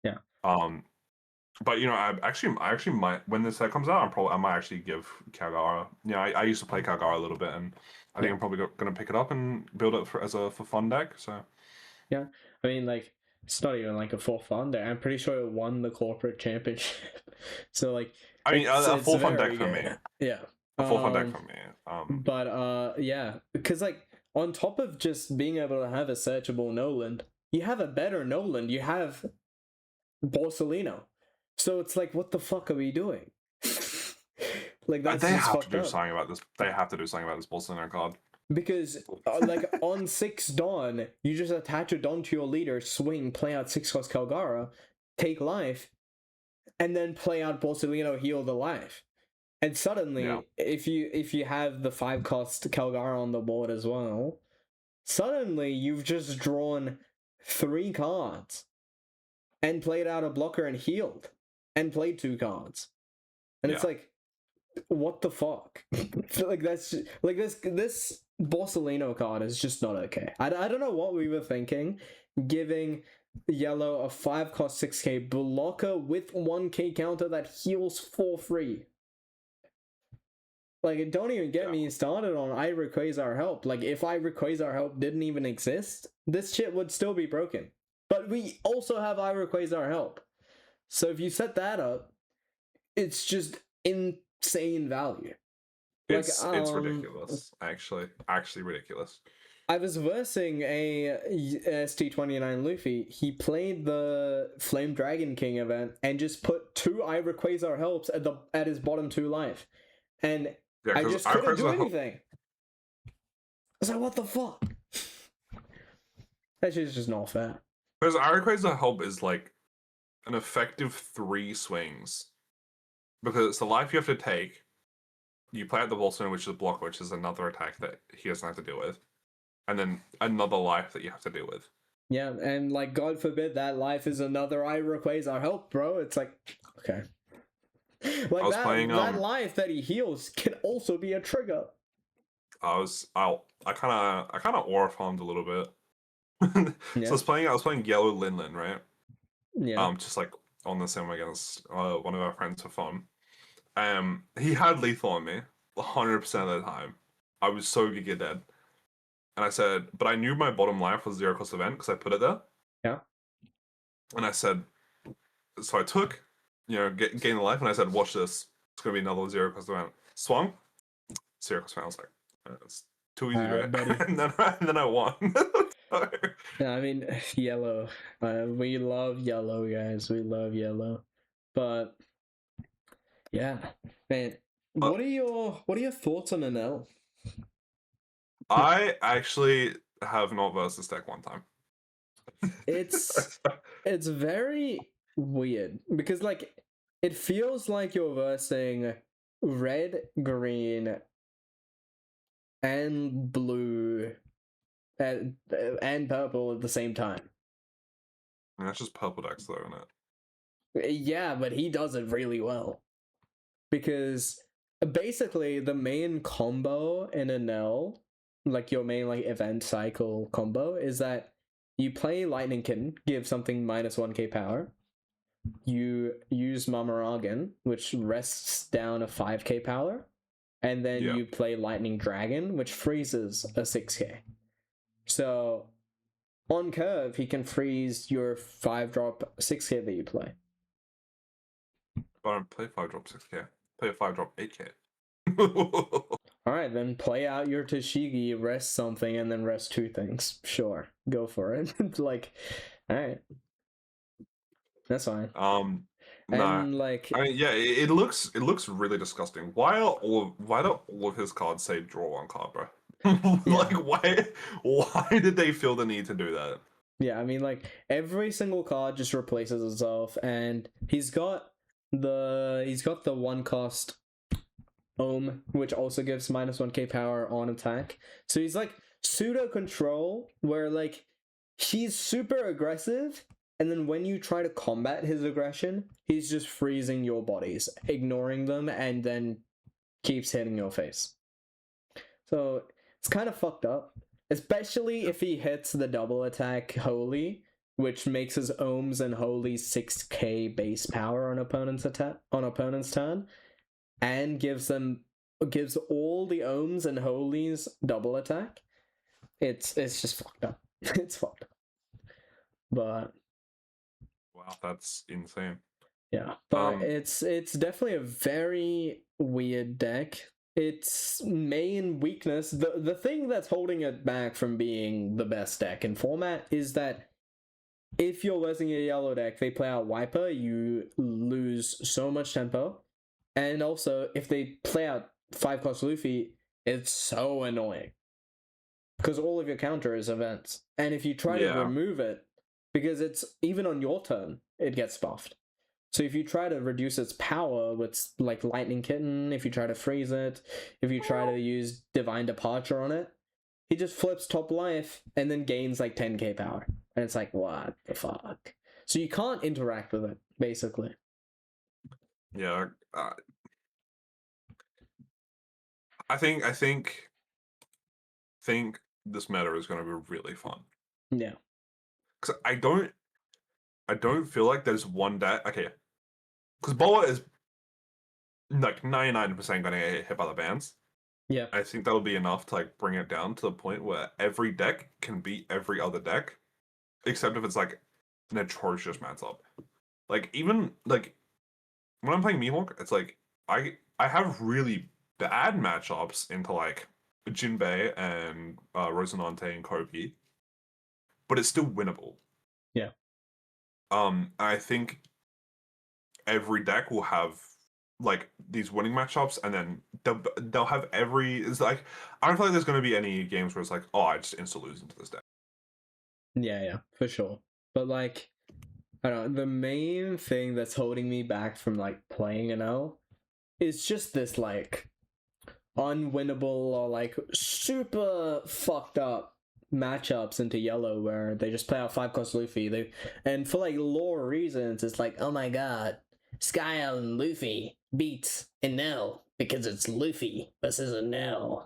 Yeah. But I actually might, when this set comes out, I might actually give Calgara. Yeah, I used to play Calgara a little bit, and I think I'm probably gonna pick it up and build it for fun deck. So Yeah. I mean, like, it's not even like a for fun there. I'm pretty sure it won the corporate championship. So, like, I mean, a it's full fun deck very for good. me. Yeah. A full fun deck for me. But, yeah. Because, like, on top of just being able to have a searchable Noland, you have a better Noland. You have Borsalino. So it's like, what the fuck are we doing? Like, that's they just have to fucked do up. something about this. They have to do something about this Bolsonaro card. Because, like, on 6 Dawn, you just attach a Dawn to your leader, swing, play out 6-cost Calgara, take life, and then play out Borsalino, heal the life. And suddenly, Yeah. if you have the 5-cost Calgara on the board as well, suddenly you've just drawn 3 cards and played out a blocker and healed and played 2 cards. And it's like, what the fuck? Like, that's just, like, this Borsalino card is just not okay. I don't know what we were thinking, giving yellow a 5-cost 6k blocker with 1k counter that heals for free. Like, don't even get me started on Ira Quasar Help. Like, if Ira Quasar Help didn't even exist, this shit would still be broken. But we also have Ira Quasar Help. So if you set that up, it's just insane value. It's ridiculous. Actually ridiculous. I was versing a ST29 Luffy. He played the Flame Dragon King event and just put 2 Ira Quasar Helps at his bottom 2 life. And I just couldn't do anything. I was like, what the fuck? That shit's just not fair. Because Ira Help is like an effective 3 swings. Because it's the life you have to take. You play out the Bolson, which is a block, which is another attack that he doesn't have to deal with. And then another life that you have to deal with. Yeah, and like, God forbid that life is another Ira Quasar Help, bro. It's like, okay. Like, that life that he heals can also be a trigger. I kind of aura farmed a little bit. So I was playing yellow Linlin, right? Yeah. Just like on the sim against one of our friends for fun. He had lethal on me 100% of the time. I was so giga dead. And I said, but I knew my bottom life was zero cost event because I put it there. Yeah. And I said, so I took, gain the life, and I said, watch this. It's gonna be another zero cost event. Swung, zero cost event. I was like, it's too easy, Alright, right? buddy. and then I won. So, Yeah, I mean, yellow. We love yellow, guys. We love yellow. But yeah, man, uh, what are your thoughts on an L? I actually have not versed this deck one time. It's it's very weird because like it feels like you're versing red, green, and blue and purple at the same time. And that's just purple decks, though, isn't it? Yeah, but he does it really well because basically the main combo in an L, like your main like event cycle combo, is that you play Lightning Kitten, give something -1k power. You use Mamaragan, which rests down a 5k power, and then Yeah. you play Lightning Dragon, which freezes a 6k. So on curve, he can freeze your 5-drop 6k that you play. But I don't play 5-drop 6k. Play a 5-drop 8k. Alright, then play out your Tashigi, rest something, and then rest 2 things. Sure, go for it. Like, alright. That's fine. Nah. And like, I mean, yeah, it looks really disgusting. Why do all of his cards say draw one card, bro? Like, why did they feel the need to do that? yeah, I mean, like, every single card just replaces itself, and he's got the 1 cost Ohm, which also gives -1k power on attack. So he's like pseudo control, where like he's super aggressive, and then when you try to combat his aggression, he's just freezing your bodies, ignoring them, and then keeps hitting your face. So it's kind of fucked up, especially if he hits the double attack Holy, which makes his Ohms and Holy 6k base power on opponent's turn, and gives all the Ohms and Holies double attack. It's just fucked up. It's fucked up. But Wow, that's insane. yeah, but it's definitely a very weird deck. Its main weakness, the thing that's holding it back from being the best deck in format, is that if you're versing a yellow deck, they play out Wiper, you lose so much tempo. And also, if they play out 5-cost Luffy, it's so annoying. Because all of your counter is events. And if you try to remove it, because it's even on your turn, it gets buffed. So if you try to reduce its power with like Lightning Kitten, if you try to freeze it, if you try to use Divine Departure on it, he just flips top life and then gains like 10k power. And it's like, what the fuck? So you can't interact with it, basically. Yeah, I think this meta is going to be really fun. Yeah. Because I don't feel like there's one deck. Okay, because Boa is like 99% going to get hit by the bans. Yeah. I think that'll be enough to like bring it down to the point where every deck can beat every other deck, except if it's like an atrocious matchup. Like even like when I'm playing Mihawk, it's like I have really bad matchups into like Jinbei and Rosinante and Kobe, but it's still winnable. Yeah. I think every deck will have like these winning matchups, and then they'll have it's like I don't feel like there's going to be any games where it's like, oh, I just insta lose into this deck. Yeah, for sure. But like, I don't know, the main thing that's holding me back from like playing an L is just this like unwinnable or like super fucked up matchups into yellow where they just play out 5-cost Luffy. And for like lore reasons, it's like, oh my god, Sky Island Luffy beats Enel because it's Luffy versus Enel.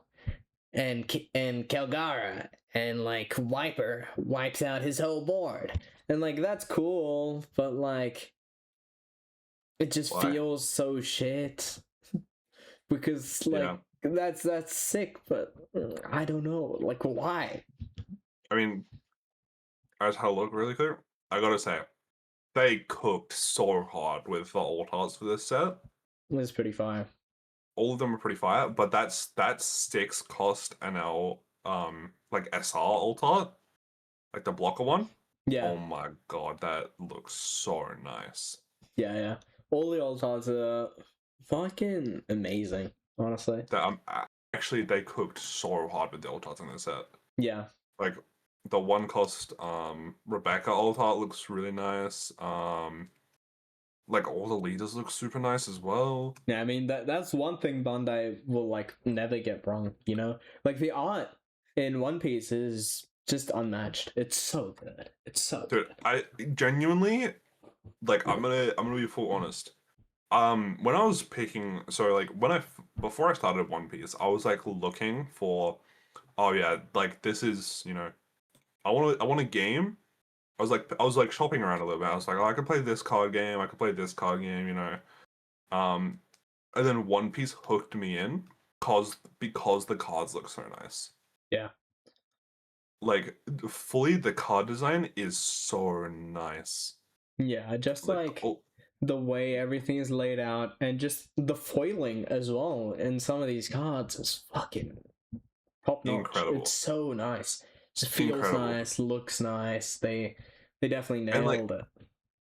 And Kelgara and like Wiper wipes out his whole board. And like that's cool, but like It just Why? feels so shit because Yeah. like that's sick, but I don't know, like why? I mean, I just had a look really quick. I gotta say, they cooked so hard with the alt arts for this set. It's pretty fire. All of them are pretty fire, but that's 6 cost an L like SR alt art, like the blocker one. Yeah, Oh my god, that looks so nice. yeah. All the old cards are fucking amazing, honestly. That actually they cooked so hard with the alt arts in this set. Yeah, Like the one cost Rebecca alt art looks really nice. Like all the leaders look super nice as well. yeah. I mean that's one thing Bandai will like never get wrong. You know, like the art in One Piece is just unmatched. It's so good. It's so Dude, good. I genuinely like I'm gonna be full honest. When I was picking, so like before I started One Piece, I was like looking for, oh yeah, like this is, I want a game. I was like shopping around a little bit. I was like, oh, I could play this card game, I could play this card game. Um, and then One Piece hooked me in because the cards look so nice. Yeah, Like fully, the card design is so nice. yeah. Just Like like oh, the way everything is laid out, and just the foiling as well in some of these cards is fucking top notch. It's incredible, so nice. Just feels incredible, nice, looks nice. They definitely and like nailed it.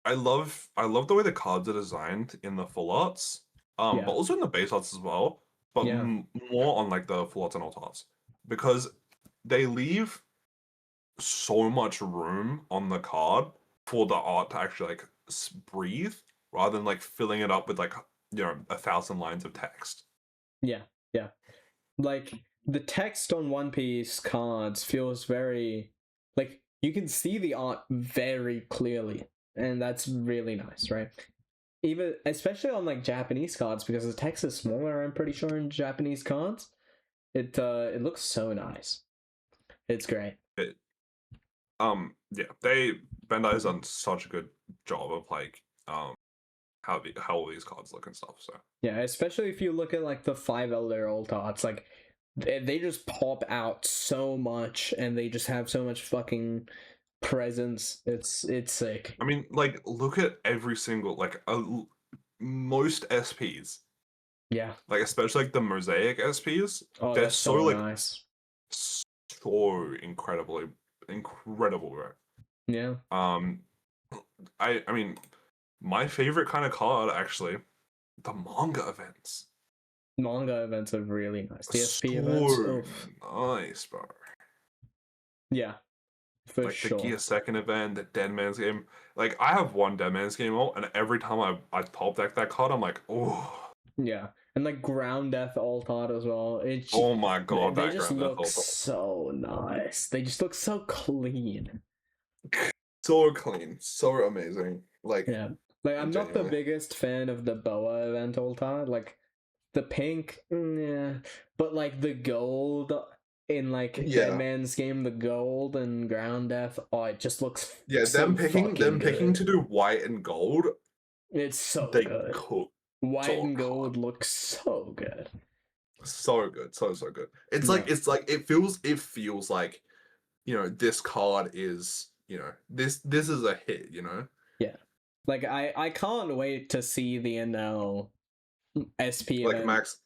I love the way the cards are designed in the full arts, but Yeah, also in the base arts as well, but yeah, more on like the full arts and alt arts because they leave so much room on the card for the art to actually like breathe rather than like filling it up with like 1,000 lines of text. yeah, yeah. Like the text on One Piece cards feels very like you can see the art very clearly, and that's really nice, right? Even especially on like Japanese cards because the text is smaller. I'm pretty sure in Japanese cards, it looks so nice. It's great. It, yeah, they Bandai has done such a good job of like how all these cards look and stuff. So Yeah, especially if you look at like the 5 elder old arts, like they just pop out so much, and they just have so much fucking presence. It's sick. I mean, like look at every single like most SPs, Yeah. like especially like the mosaic SPs, Oh, they're that's so so like nice. so incredibly incredible, right? Yeah. Um, I mean, my favorite kind of card actually, the manga events, Manga events are really nice. The SP events, so oof. nice, bro. Yeah, for Like the sure. Gear Second event, the Dead Man's Game. Like I have one Dead Man's Game ult, and every time I pop that card, I'm like, Yeah. And like ground death alt art as well. oh my They god, they that just Grand Theft look Auto, so nice. They just look so clean. so clean, so amazing. Like Yeah. Like I'm not the genuinely, biggest fan of the boa event alt art. Like the pink, yeah. But like the gold in like Dead yeah, Man's Game, the gold and ground death, oh, it just looks yeah. so fucking Them picking good. to do white and gold, It's so they good. cook White so and hard. gold looks so good. So good, so good. Yeah. It's like it feels like this card is this is a hit. Yeah. Like I can't wait to see the NL SP Like event, Max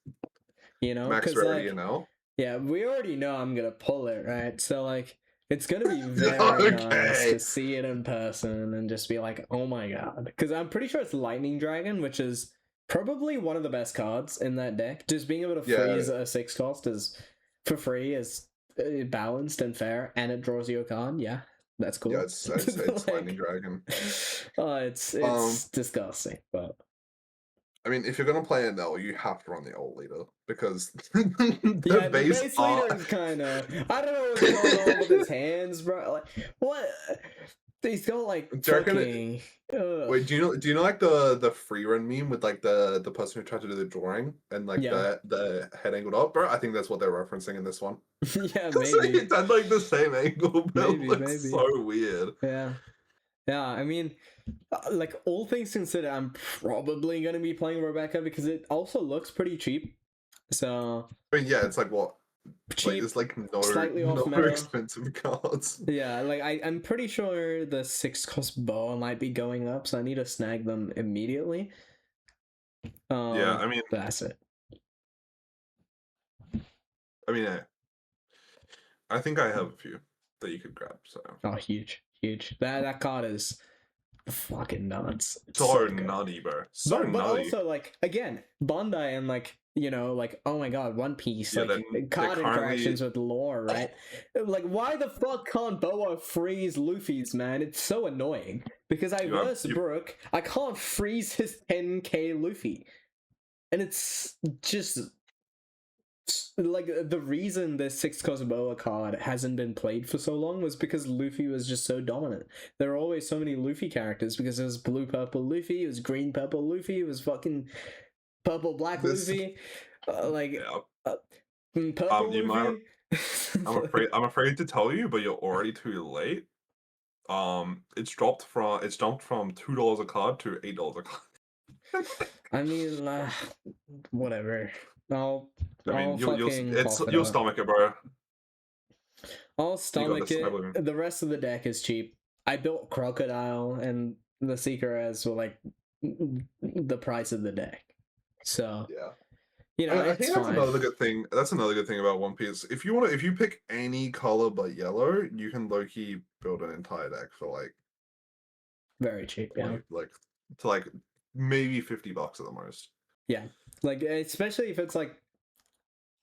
cuz Rarity like NL. yeah, we already know I'm going to pull it, right? So like it's going to be very nice Okay. to see it in person and just be like, "Oh my god." Cuz I'm pretty sure it's Lightning Dragon, which is probably one of the best cards in that deck. Just being able to Yeah, freeze a 6 cost is for free is balanced and fair, and it draws you a card. Yeah, that's yeah. cool. It's Lightning Like, Dragon. oh, Um, it's disgusting, but I mean, if you're gonna play NL, you have to run the old leader because yeah, the the base base art. leader is kind of I don't know what's going on with his hands, bro. Like what? He's got like Do you reckon fucking. Ugh. Wait, do you know like the free run meme with like the person who tried to do the drawing and like Yeah, the head angled up, bro? I think that's what they're referencing in this one. yeah, Because maybe, it's at like the same angle, but it looks maybe. so weird. Yeah, Yeah, I mean, like all things considered, I'm probably gonna be playing Rebecca because it also looks pretty cheap. So I mean, yeah, it's like what? Like cheap, there's like slightly off no meta. expensive cards. Yeah, like I'm pretty sure the 6 cost boa might be going up, so I need to snag them immediately. Yeah, I mean, But that's it. I I think I have a few that you could grab. So Oh, huge, huge. That card is fucking nuts. It's so so good. nutty, bro. So But nutty. also like again, Bandai and like like oh my god, One Piece, Yeah, like they're card currently. interactions with lore, right? Like why the fuck can't Boa freeze Luffy's, man? It's so annoying because I You have verse you. Brook, I can't freeze his 10k Luffy, and it's just like the reason this 6 cost Boa card hasn't been played for so long was because Luffy was just so dominant. There are always so many Luffy characters because it was blue purple Luffy, it was green purple Luffy, it was fucking purple black This. Luffy, like Yeah. purple You might. Luffy. I'm afraid to tell you, but you're already too late. It's jumped from $2 a card to $8 a card. I mean, whatever. I'll I mean, I'll fucking cough it you'll up. stomach it, bro. I'll You got stomach this. I it. believe. The rest of the deck is cheap. I built Crocodile, and the Seeker as were like the price of the deck. So Yeah. I it's think that's fine. another good thing. That's another good thing about One Piece. If you pick any color but yellow, you can low key build an entire deck for like Very cheap. Yeah. 20, like to like maybe $50 at the most. Yeah. Like especially if it's like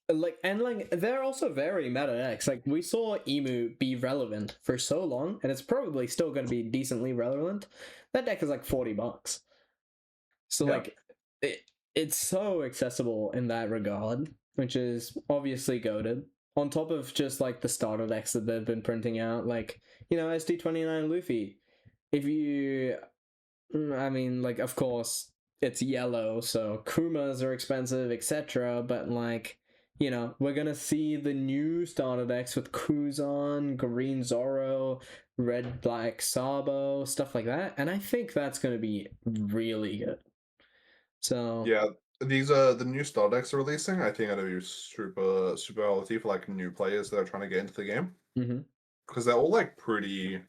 they're also very meta decks. Like we saw Emu be relevant for so long, and it's probably still going to be decently relevant. That deck is like $40. So Yeah. like it's so accessible in that regard, which is obviously goaded. On top of just like the starter decks that they've been printing out, like SD29 Luffy. If you, I mean, like of course it's yellow, so Kumas are expensive, etc. But like we're gonna see the new starter decks with Kuzan, Green Zoro, Red Black Sabo, stuff like that, and I think that's gonna be really good. So Yeah, these are the new star decks are releasing. I think are gonna be super healthy for like new players that are trying to get into the game mhm. because they're all like pretty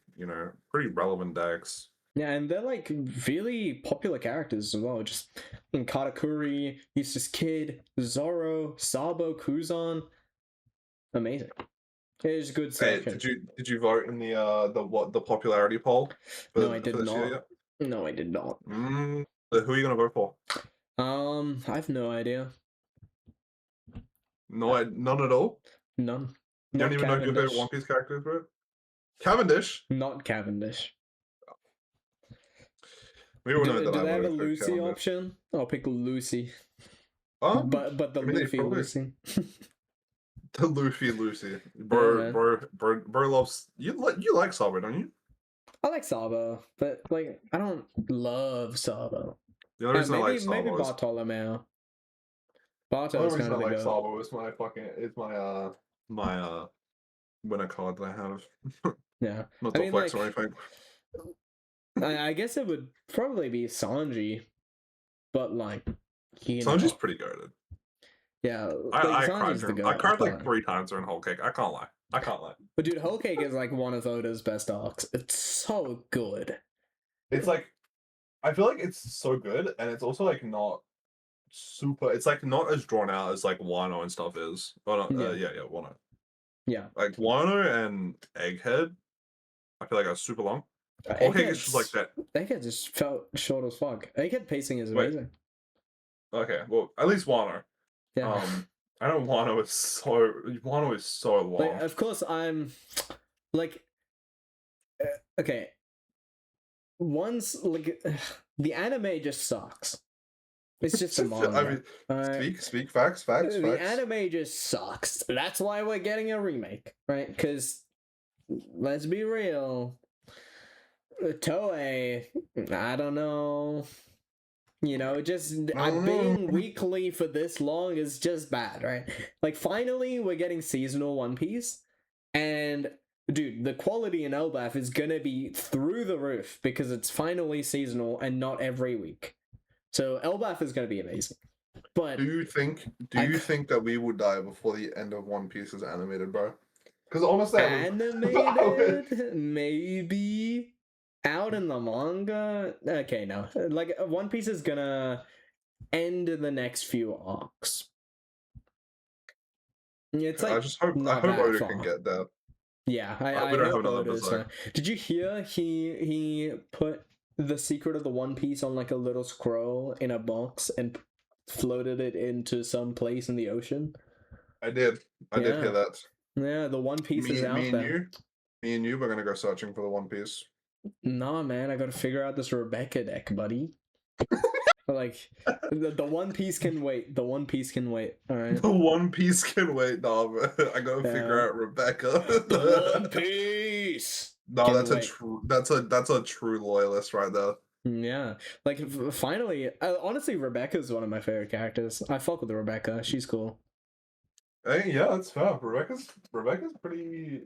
relevant decks. Yeah, and they're like really popular characters as well. Just in Katakuri, Eustace Kid, Zoro, Sabo, Kuzan. Amazing. It is good Hey, selection. did you vote in the popularity poll No, I for did this year not. yet? No, I did not. Who are you gonna vote for? I have no idea. No, none at all. None. You don't Not even know who your favorite Cavendish. One Piece character is, bro? Cavendish. Not Cavendish. We all know Do that I they have a voted for Lucy Cavendish. option? I'll pick Lucy. Um, But the I mean, they Luffy probably Lucy. the Lucy, Yeah, man. bro loves you like Sabo, don't you? I like Sabo, but like I don't love Sabo. The only reason I like Maybe Sabo is Bartolomeo. the Barto's only kind reason I of the like goat. Sabo is my winner card that I have. Yeah, Not I to mean flex or like anything. I guess it would probably be Sanji, but like Sanji's pretty goaded. yeah, like I cried Sanji's to the him. I goat. cried like 3 times during Whole Cake. I can't lie. I can't lie. But dude, Whole Cake is like one of Oda's best arcs. It's so good. It's like I feel like it's so good, and it's also like not super. It's like not as drawn out as like Wano and stuff is. Oh no, Yeah, yeah, Wano. yeah. Like Wano and Egghead, I feel like are super long. Whole Cake is just like that. Egghead just felt short as fuck. Egghead pacing is Wait, amazing. okay, well at least Wano. Yeah. I know Wano is so Like, long. of course, I'm like, okay. Once like the anime just sucks. It's just a manga. I mean, speak facts. The anime just sucks. That's why we're getting a remake, right? Because let's be real, Toei, I don't know. Just being weekly for this long is just bad, right? Like finally we're getting seasonal One Piece, and dude, the quality in Elbaf is gonna be through the roof because it's finally seasonal and not every week. So Elbaf is gonna be amazing. But Do you think I that we would die before the end of One Piece is animated, bro? Because honestly, animated maybe out in the manga. Okay, no, like One Piece is gonna end in the next few arcs. It's I like just hope not that Oda can far. get there. Yeah, We I don't have hope another Oda's Berserk. Did you hear he put the secret of the One Piece on like a little scroll in a box and floated it into some place in the ocean? I did. I did hear Yeah, that. yeah, the One Piece is out there. Me and you, we're gonna go searching for the One Piece. Nah, man, I gotta figure out this Rebecca deck, buddy. Like, the One Piece can wait. The One Piece can wait. All right. The One Piece can wait. No, bro. I gotta figure Yeah. out Rebecca. The One Piece No, can wait. that's a true loyalist right there. Yeah, like finally, honestly, Rebecca's one of my favorite characters. I fuck with Rebecca. She's cool. Hey, yeah, that's fair. Rebecca's pretty.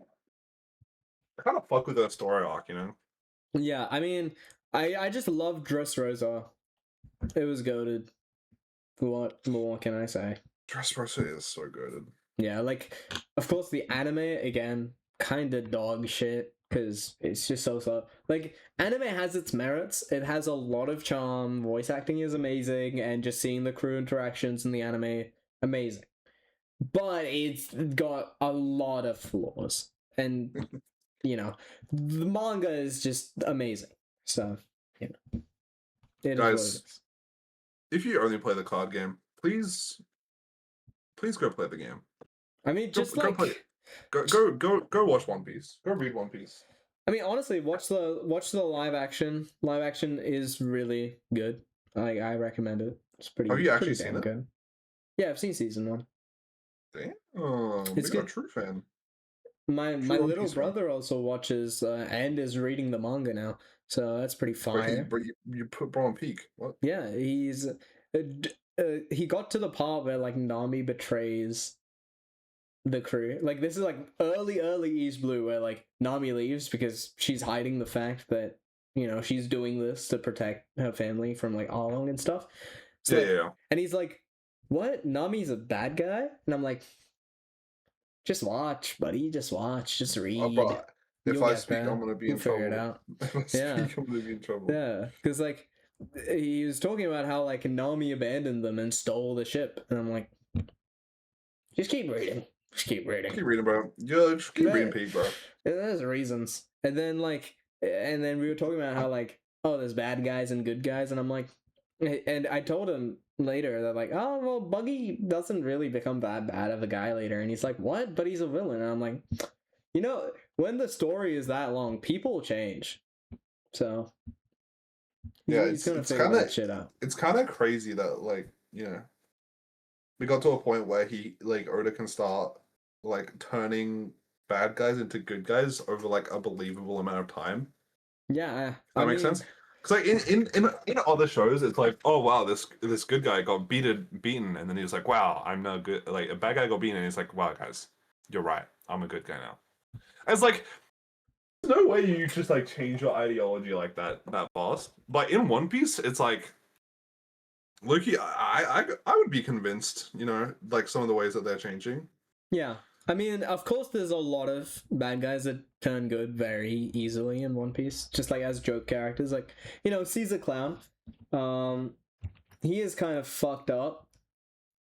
I kind of fuck with her story arc, you know. Yeah, I mean, I just love Dressrosa. It was goated. What more can I say? Dressrosa is so good. Yeah, like, of course, the anime again, kind of dog shit because it's just so. Like, anime has its merits. It has a lot of charm. Voice acting is amazing, and just seeing the crew interactions in the anime, amazing. But it's got a lot of flaws, and the manga is just amazing. So, it is what it Guys, is. if you only play the card game, please go play the game. I mean, Go, just go like play. Go watch One Piece. Go read One Piece. I mean, honestly, watch the live action. Live action is really good. I recommend it. It's Have you actually pretty seen damn it? good. Yeah, I've seen season 1. Damn, It's we got a good. true fan. My True One little Piece fan. brother also watches and is reading the manga now, so that's pretty fire. But you put bro on peak. What? Yeah, he got to the part where like Nami betrays the crew. Like this is like early East Blue where like Nami leaves because she's hiding the fact that she's doing this to protect her family from like Arlong and stuff. So Yeah. and he's like, "What? Nami's a bad guy?" And I'm like, "Just watch, buddy. Just watch. Just read. Oh, bro, if You'll I get speak, there. I'm gonna be You'll in figure it trouble. out." If I speak, I'm gonna be in trouble. Yeah, because like he was talking about how like Nami abandoned them and stole the ship, and I'm like, just keep reading. Just keep reading. Keep reading, bro. Yeah, just keep reading peak, bro. There's reasons. And then we were talking about how like, oh, there's bad guys and good guys, and I'm like, and I told him later that like, oh well, Buggy doesn't really become that bad of a guy later, and he's like, what? But he's a villain, and I'm like, when the story is that long, people change, so Yeah, he's gonna figure that shit out. It's kind of crazy that like we got to a point where Oda can start like turning bad guys into good guys over like a believable amount of time. Yeah, That makes sense. Because like in other shows, it's like, oh wow, this good guy got beaten, and then he was like, wow, I'm no good. Like a bad guy got beaten, and he's like, wow, guys, you're right, I'm a good guy now. And it's like, there's no way you just like change your ideology like that fast. But in One Piece, it's like, Loki, I would be convinced, like some of the ways that they're changing. Yeah. I mean, of course, there's a lot of bad guys that turn good very easily in One Piece, just like as joke characters. Like, Caesar Clown, he is kind of fucked up,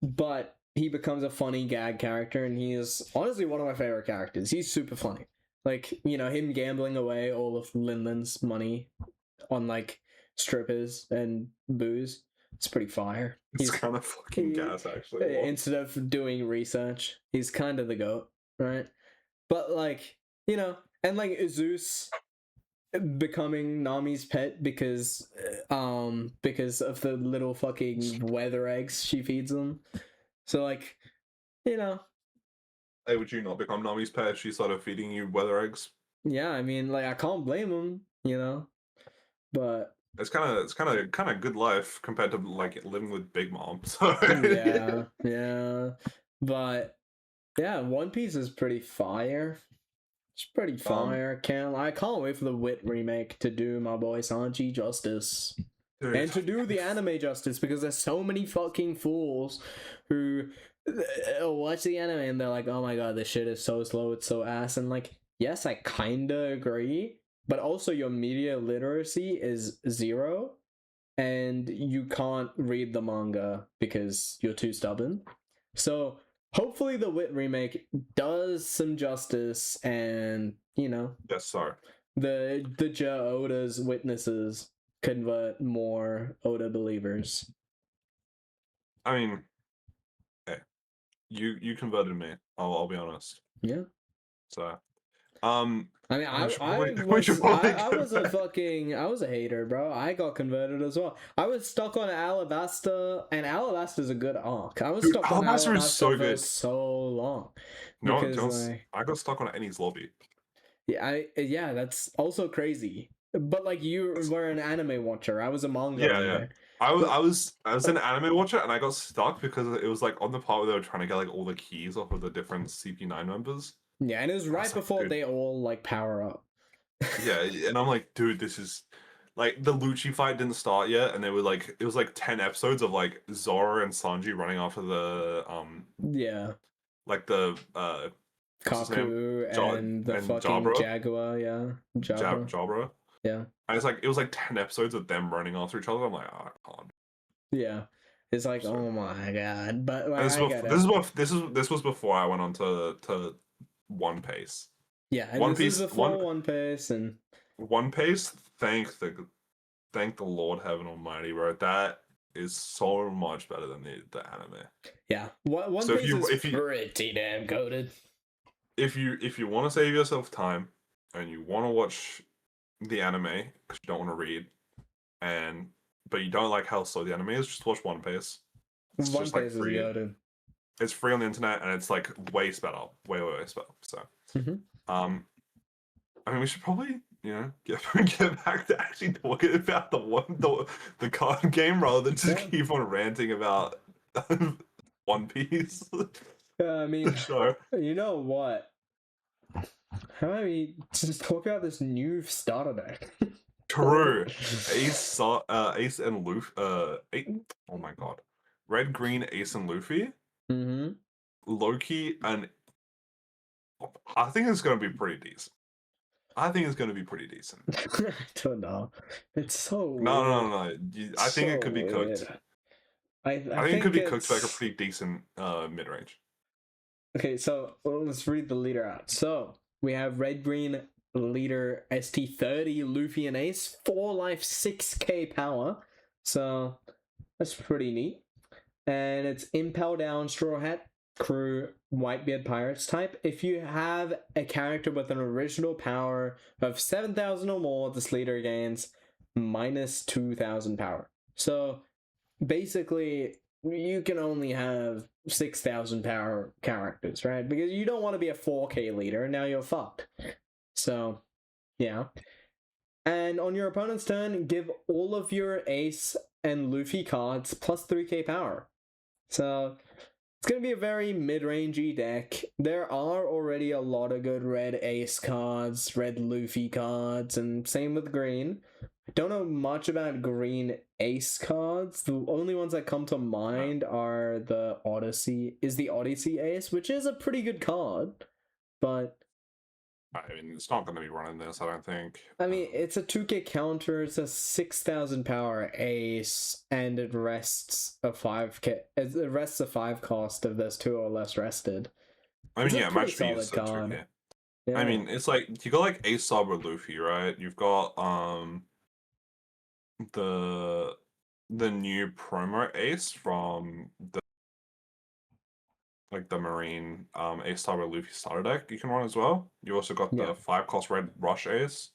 but he becomes a funny gag character, and he is honestly one of my favorite characters. He's super funny. Like, him gambling away all of Linland's money on like strippers and booze. It's pretty fire. It's kind of fucking gas, actually. Instead of doing research, he's kind of the goat, right? But like, and like Zeus becoming Nami's pet because of the little fucking weather eggs she feeds him. So like, Hey, would you not become Nami's pet if she started feeding you weather eggs? Yeah, I mean, like I can't blame him, but it's kind of good life compared to like living with Big Mom. So yeah, but yeah, One Piece is pretty fire. It's pretty fire. I can't wait for the Wit remake to do my boy Sanji justice. Dude, And to do the anime justice, because there's so many fucking fools who watch the anime and they're like, oh my god, this shit is so slow, it's so ass. And like, yes, I kinda agree, but also your media literacy is 0, and you can't read the manga because you're too stubborn. So hopefully the Wit remake does some justice, and yes, sorry. the Joe Oda's witnesses convert more Oda believers. I mean, hey, you converted me. I'll be honest. Yeah. So, I mean, I was a hater, bro. I got converted as well. I was stuck on Alabasta, and Alabasta's a good arc. I was stuck on Alabasta is Alabasta so for good. so long. No, Because I got stuck on Annie's lobby. yeah, that's also crazy. But like, you were an anime watcher. I was a manga reader. I was an anime watcher, and I got stuck because it was like on the part where they were trying to get like all the keys off of the different CP9 members. Yeah, and it was right before dude. they all like power up. Yeah, and I'm like, dude, this is like the Lucci fight didn't start yet, and it was like 10 episodes of like Zoro and Sanji running after the yeah, like the Kaku and the fucking Jabra? Jaguar, yeah, Jabra. Jabra. Yeah. And it was like 10 episodes of them running after each other. I'm like, oh, I can't. Yeah. It's like, oh my god. But like, this was before I went on to One Piece. Yeah, and One Piece before One Piece, and One Piece, thank the Lord Heaven Almighty, bro. That is so much better than the anime. Yeah. One Piece is pretty damn goated. If you want to save yourself time and you want to watch the anime because you don't want to read, but you don't like how slow the anime is, just watch One Piece. It's One Piece is goated. It's free on the internet, and it's like way better, way better. So, I mean, we should probably get back to actually talking about the card game rather than just keep on ranting about One Piece. I mean, sure. You know what? How about we just talk about this new starter deck? True. Ace and Luffy. Oh my god. Red, green, Ace and Luffy. Mm-hmm. Loki, and I think it's going to be pretty decent. I don't know. It's so weird. No. I think it could be cooked. I think it could be cooked like a pretty decent mid-range. Okay, so let's read the leader out. So we have red, green, leader ST30, Luffy and Ace, 4 life, 6k power. So that's pretty neat. And it's Impel Down, Straw Hat, Crew, Whitebeard Pirates type. If you have a character with an original power of 7,000 or more, this leader gains minus 2,000 power. So basically, you can only have 6,000 power characters, right? Because you don't want to be a 4k leader, and now you're fucked. So, yeah. And on your opponent's turn, give all of your Ace and Luffy cards plus 3k power. So it's going to be a very mid-rangey deck. There are already a lot of good red Ace cards, red Luffy cards, and same with green. I don't know much about green Ace cards. The only ones that come to mind are the Odyssey Ace, which is a pretty good card, but I mean, it's not going to be running this, I don't think. I mean, it's a 2k counter, it's a 6,000 power Ace, and it rests a 5k. It rests a 5 cost if there's 2 or less rested. I mean, yeah, match for you is 2k. Yeah. I mean, it's like, you got like Ace, Saber, Luffy, right? You've got the new promo Ace from the Marine Ace Saber Luffy starter deck you can run as well. You also got the 5 cost red Rush Ace.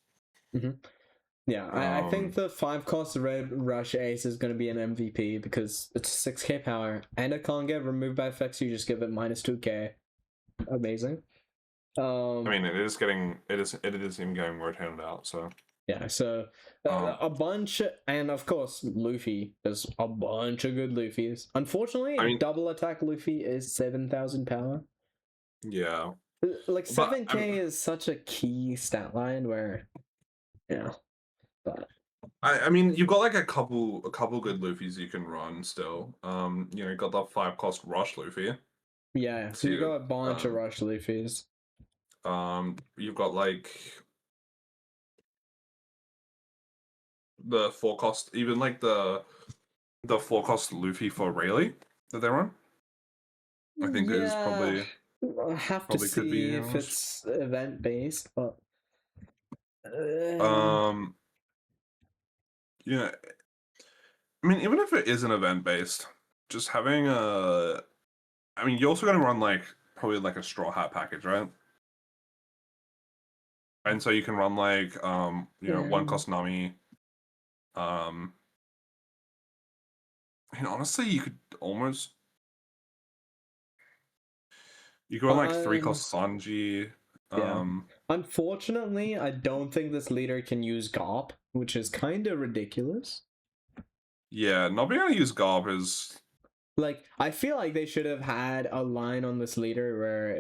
Mm-hmm. Yeah, I think the 5 cost red Rush Ace is going to be an MVP because it's 6k power and it can't get removed by effects. You just give it minus 2k. Amazing. I mean, it is even getting rotated out, so. Yeah, so a bunch, and of course, Luffy. There's a bunch of good Luffys. Unfortunately, double attack Luffy is 7,000 power. Yeah. Like But 7k is such a key stat line where, yeah, but I mean, you've got like a couple good Luffys you can run still. You got that 5 cost Rush Luffy. yeah, So you you got a bunch of rush Luffys. you've got like the 4 cost, even like the 4 cost Luffy for Rayleigh that they run. I think is Yeah, probably I'll have to probably could be see if yours. it's event based, but Um, yeah, I mean, even if it is an event based, just having a, I mean, you're also gonna run like probably like a straw hat package, right? And so you can run like 1 cost Nami. Um, I mean, honestly, you could run like 3 cost Sanji. yeah. Um, Unfortunately, I don't think this leader can use GOP, which is kind of ridiculous. yeah, not being able to use Garb is Like, I feel like they should have had a line on this leader where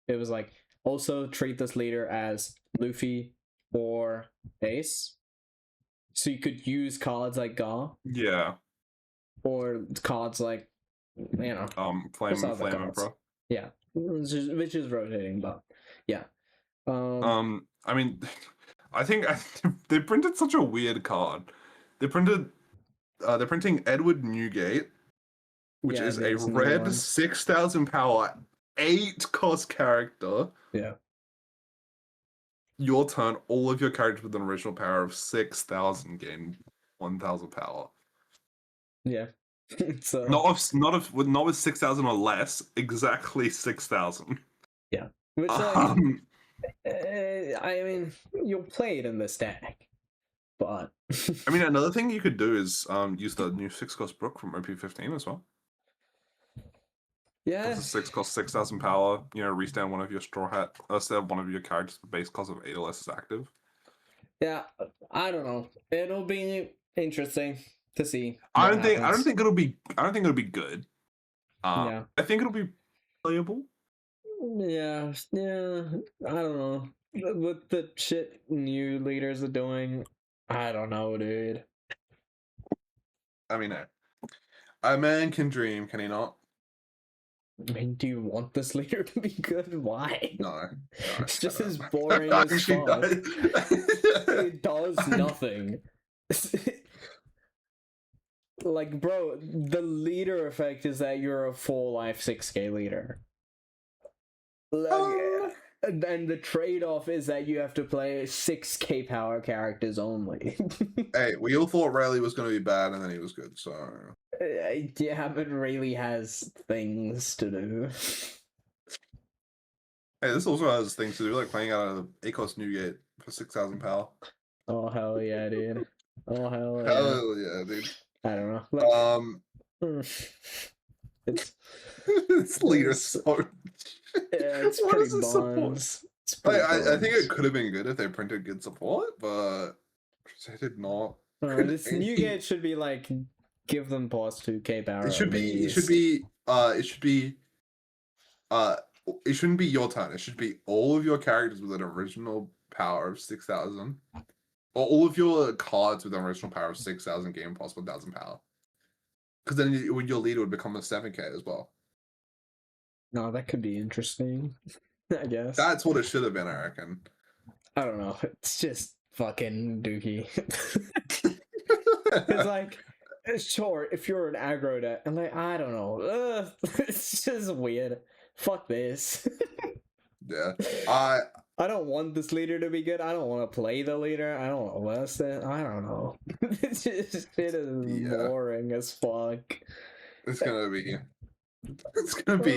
it was like, also treat this leader as Luffy or Ace. So you could use cards like Gar yeah. or cards like, what's Flame other Flame cards? Emperor. Yeah, which is rotating, but yeah. I mean, I think they printed such a weird card. They're printing Edward Newgate, which Yeah, is a there's a new red one. 6,000 power 8 cost character. Yeah. Your turn. All of your characters with an original power of 6,000 gain 1,000 power. Yeah. So Not with 6,000 or less. Exactly 6,000. yeah, which like Um, I mean, you'll play it in this deck, but I mean, another thing you could do is use the new 6 cost Brook from OP15 as well. yeah, It's a 6 cost 6,000 power. Restand one of your straw hat. One of your characters. The base cost of 8 or less is active. yeah. I don't know. It'll be interesting to see I what don't think. I don't happens. think it'll be. I don't think it'll be good. Yeah, I think it'll be playable. yeah, yeah. I don't know what the shit new leaders are doing. I don't know, dude. I mean, a man can dream, can he not? I mean, do you want this leader to be good? Why? No, It's just I as don't. boring I as actually fuck. don't. It does nothing. Like, bro, the leader effect is that you're a full life 6k leader. Like, and the trade-off is that you have to play 6k power characters only. Hey, we all thought Rayleigh was going to be bad, and then he was good. So Yeah, but Rayleigh has things to do. hey, this also has things to do, like playing out of 8 cost Newgate for 6,000 power. Oh hell yeah, dude. Oh hell yeah. Hell yeah, dude. I don't know. Like, it's this leader's so. yeah, it's What pretty is the support? bonds. It's pretty I think it bonds. could have been good if they printed good support, but they did not. This Newgate should be like, give them plus 2k power It should at be. It should least. be. It should be. It shouldn't be your turn. It should be all of your characters with an original power of 6,000, or all of your cards with an original power of 6,000 gain plus 1,000 power. Because then your leader would become a 7k as well. No, that could be interesting. I guess. That's what it should have been, I reckon. I don't know. It's just fucking dookie. It's like, sure, if you're an aggro deck, and like, I don't know. It's just weird. Fuck this. Yeah. I don't want this leader to be good. I don't want to play the leader. I don't want to listen. I don't know. It's just shit is boring as fuck. It's gonna be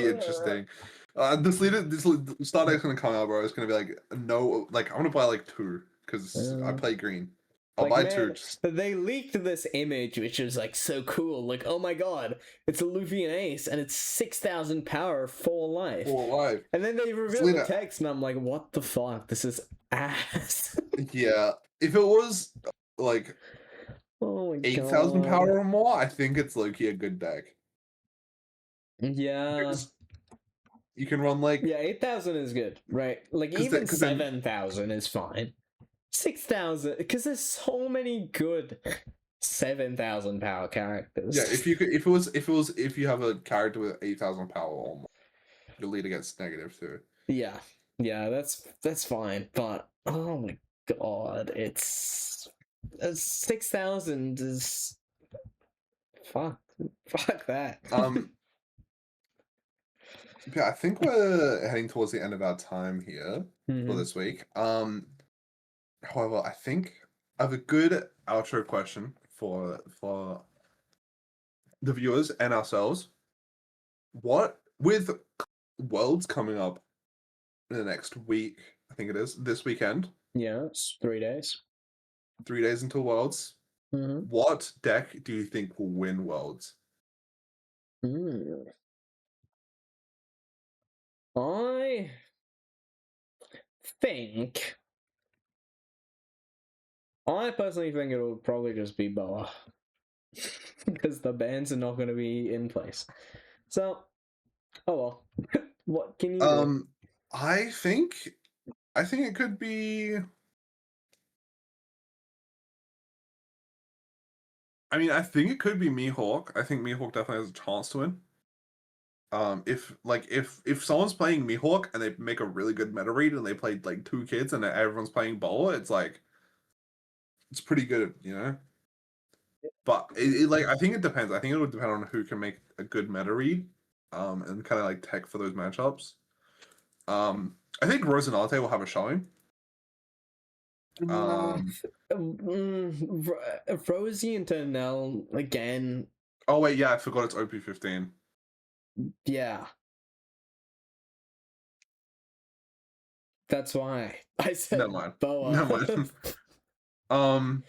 interesting. This start deck's gonna come out, bro. It's gonna be like no, like I'm gonna buy like 2 because I play green. I'll buy 2. They leaked this image, which was like so cool. Like, oh my god, it's a Luffy and Ace, and it's 6,000 power, full life. And then they reveal the text, and I'm like, what the fuck? This is ass. Yeah, if it was like 8,000 power or more, I think it's low-key a good deck. Yeah. You can run like Yeah, 8,000 is good, right? Like 'cause even 'cause then 7,000 is fine. 6,000, because there's so many good 7,000 power characters. yeah, if you have a character with 8,000 power or more, your leader gets negative too. Yeah, that's fine, but oh my god, it's 6,000 is fuck, fuck that. Yeah, I think we're heading towards the end of our time here for Mhm. this week. However, I think I have a good outro question for the viewers and ourselves. What with Worlds coming up in the next week, I think it is this weekend, Yeah, it's 3 days. 3 days until Worlds. Mm-hmm. What deck do you think will win Worlds? I think I personally think it'll probably just be Boa. Because the bans are not going to be in place. So, oh well. What can you do? I think it could be. I mean, I think it could be Mihawk. I think Mihawk definitely has a chance to win. If someone's playing Mihawk and they make a really good meta read and they played like 2 kids and everyone's playing Bola, it's like it's pretty good, you know. But like I think it depends. I think it would depend on who can make a good meta read, and kind of like tech for those matchups. I think Rosinante will have a showing. Rosie and Turnell again. Oh wait, yeah, I forgot it's OP15. Yeah. That's why I said Never mind. Boa. Never mind. Um,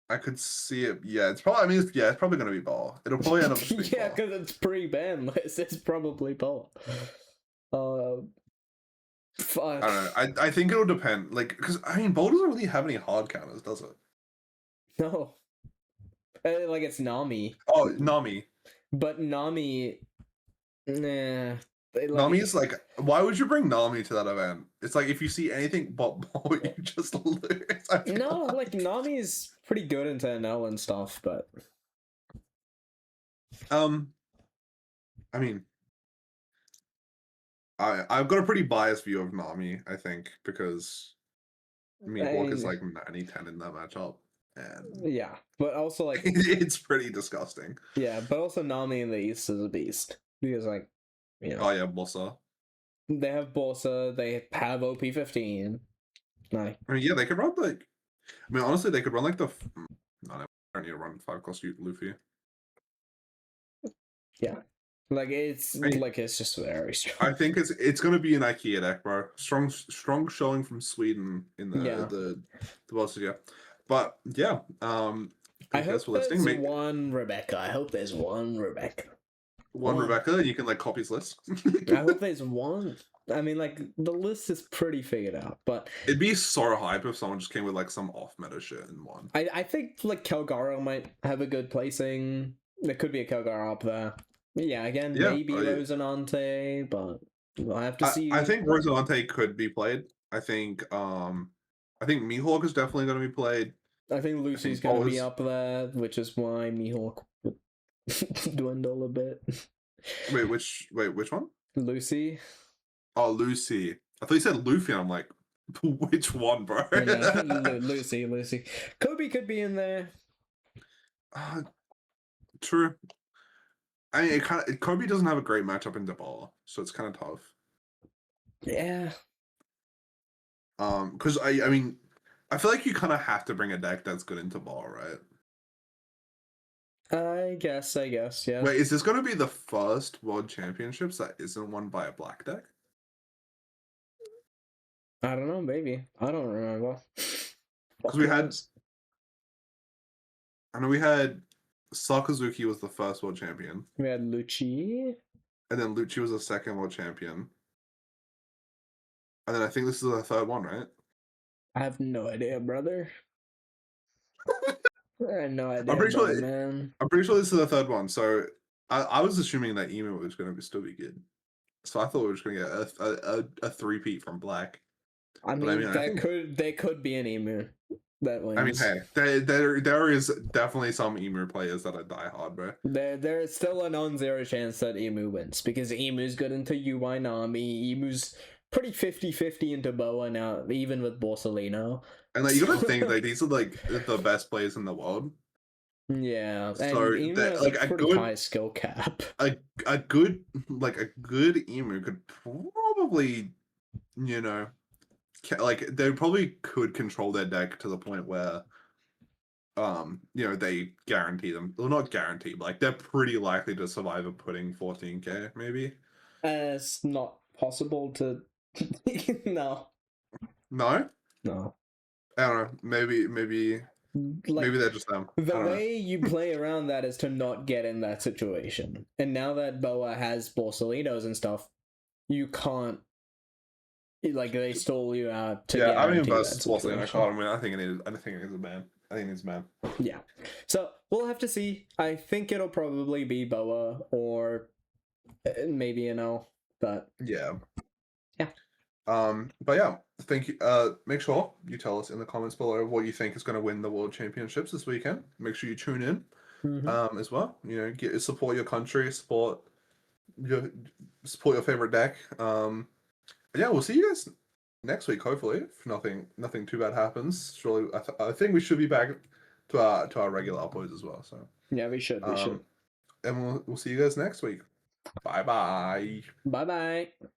I could see it. Yeah, it's probably. I mean, it's probably gonna be Ball. It'll probably end up just being Yeah, Ball. because it's pre-ban list. It's probably Boa. Fuck. I don't know. I think it'll depend. Like, because I mean, Ball doesn't really have any hard counters, does it? No. Like it's Nami. Oh, Nami. But Nami, nah. Nami is like, why would you bring Nami to that event? It's like if you see anything but Ball, you just lose. No, like Nami's pretty good in TNL and stuff, but I mean, I've got a pretty biased view of Nami, I think, because Mihawk is like 90-10 in that matchup. And yeah, but also like it's pretty disgusting. Yeah, but also Nami in the East is a beast because like, you know. Oh yeah, Bossa. They have Borsa. They have OP15. Like, I mean, yeah, they could run like. I mean, honestly, they could run like the. No, I don't need to run 5 cost Luffy. yeah, like it's just very strong. I think it's gonna be an IKEA deck, bro. Strong showing from Sweden in the World Studio. But yeah, I hope there's listening. one Rebecca. I hope there's one Rebecca. One Rebecca, you can like copy his list. I hope there's one. I mean, like the list is pretty figured out, but it'd be so hype if someone just came with like some off meta shit in one. I think like Kelgara might have a good placing. There could be a Kelgara up there. Yeah, again, maybe Rosinante, but we'll have to see. I think Rosinante could be played. I think Mihawk is definitely going to be played. I think Lucy's going to be up there, which is why Mihawk would dwindle a bit. Wait, which one? Lucy. Oh, Lucy. I thought you said Luffy, and I'm like, which one, bro? Lucy. Kobe could be in there. True. I mean, Kobe doesn't have a great matchup in Dabala, so it's kind of tough. Yeah. Because I mean, I feel like you kind of have to bring a deck that's good into ball, right? I guess, yeah. Wait, is this going to be the first World Championships that isn't won by a black deck? I don't know, maybe. I don't remember. Because I know we had Sakazuki was the first world champion. We had Lucci. And then Lucci was the second world champion. And then I think this is the third one, right? I have no idea, brother. I have no idea, I'm pretty sure man. I'm pretty sure this is the third one. So I was assuming that Emu was going to still be good, so I thought we were just going to get a three-peat from Black. I But I mean, mean, I think there could be an emu that I mean, wins. hey, there is definitely some Emu players that are diehard, bro. There is still a non-zero chance that emu wins because emu's good into UI Nami. Emu's pretty 50-50 into Boa now, even with Borsalino. And like you gotta think like these are like the best players in the world. Yeah, So and emu that has like a pretty high skill cap. a good Emu could probably, you know, like they probably could control their deck to the point where you know, they guarantee them, well, not guarantee, but like they're pretty likely to survive a putting 14k maybe. It's not possible to. No, No, no. I don't know. Maybe Like they're just them. I the don't know. way you play around that is to not get in that situation. And now that Boa has Borsalinos and stuff, you can't. Like they stole you out to Yeah, I mean, guarantee that versus Borsalino situation. card. I mean, I think it is a ban. I think it's a ban. Yeah. So we'll have to see. I think it'll probably be Boa or maybe an L, but Yeah. yeah. But yeah, thank you. Make sure you tell us in the comments below what you think is going to win the World Championships this weekend. Make sure you tune in. As well. You know, support your country, support your favorite deck. Yeah, we'll see you guys next week. Hopefully, if nothing too bad happens. Surely, I think we should be back to our regular uploads as well. So Yeah, we should. We should. And we'll see you guys next week. Bye bye. Bye bye.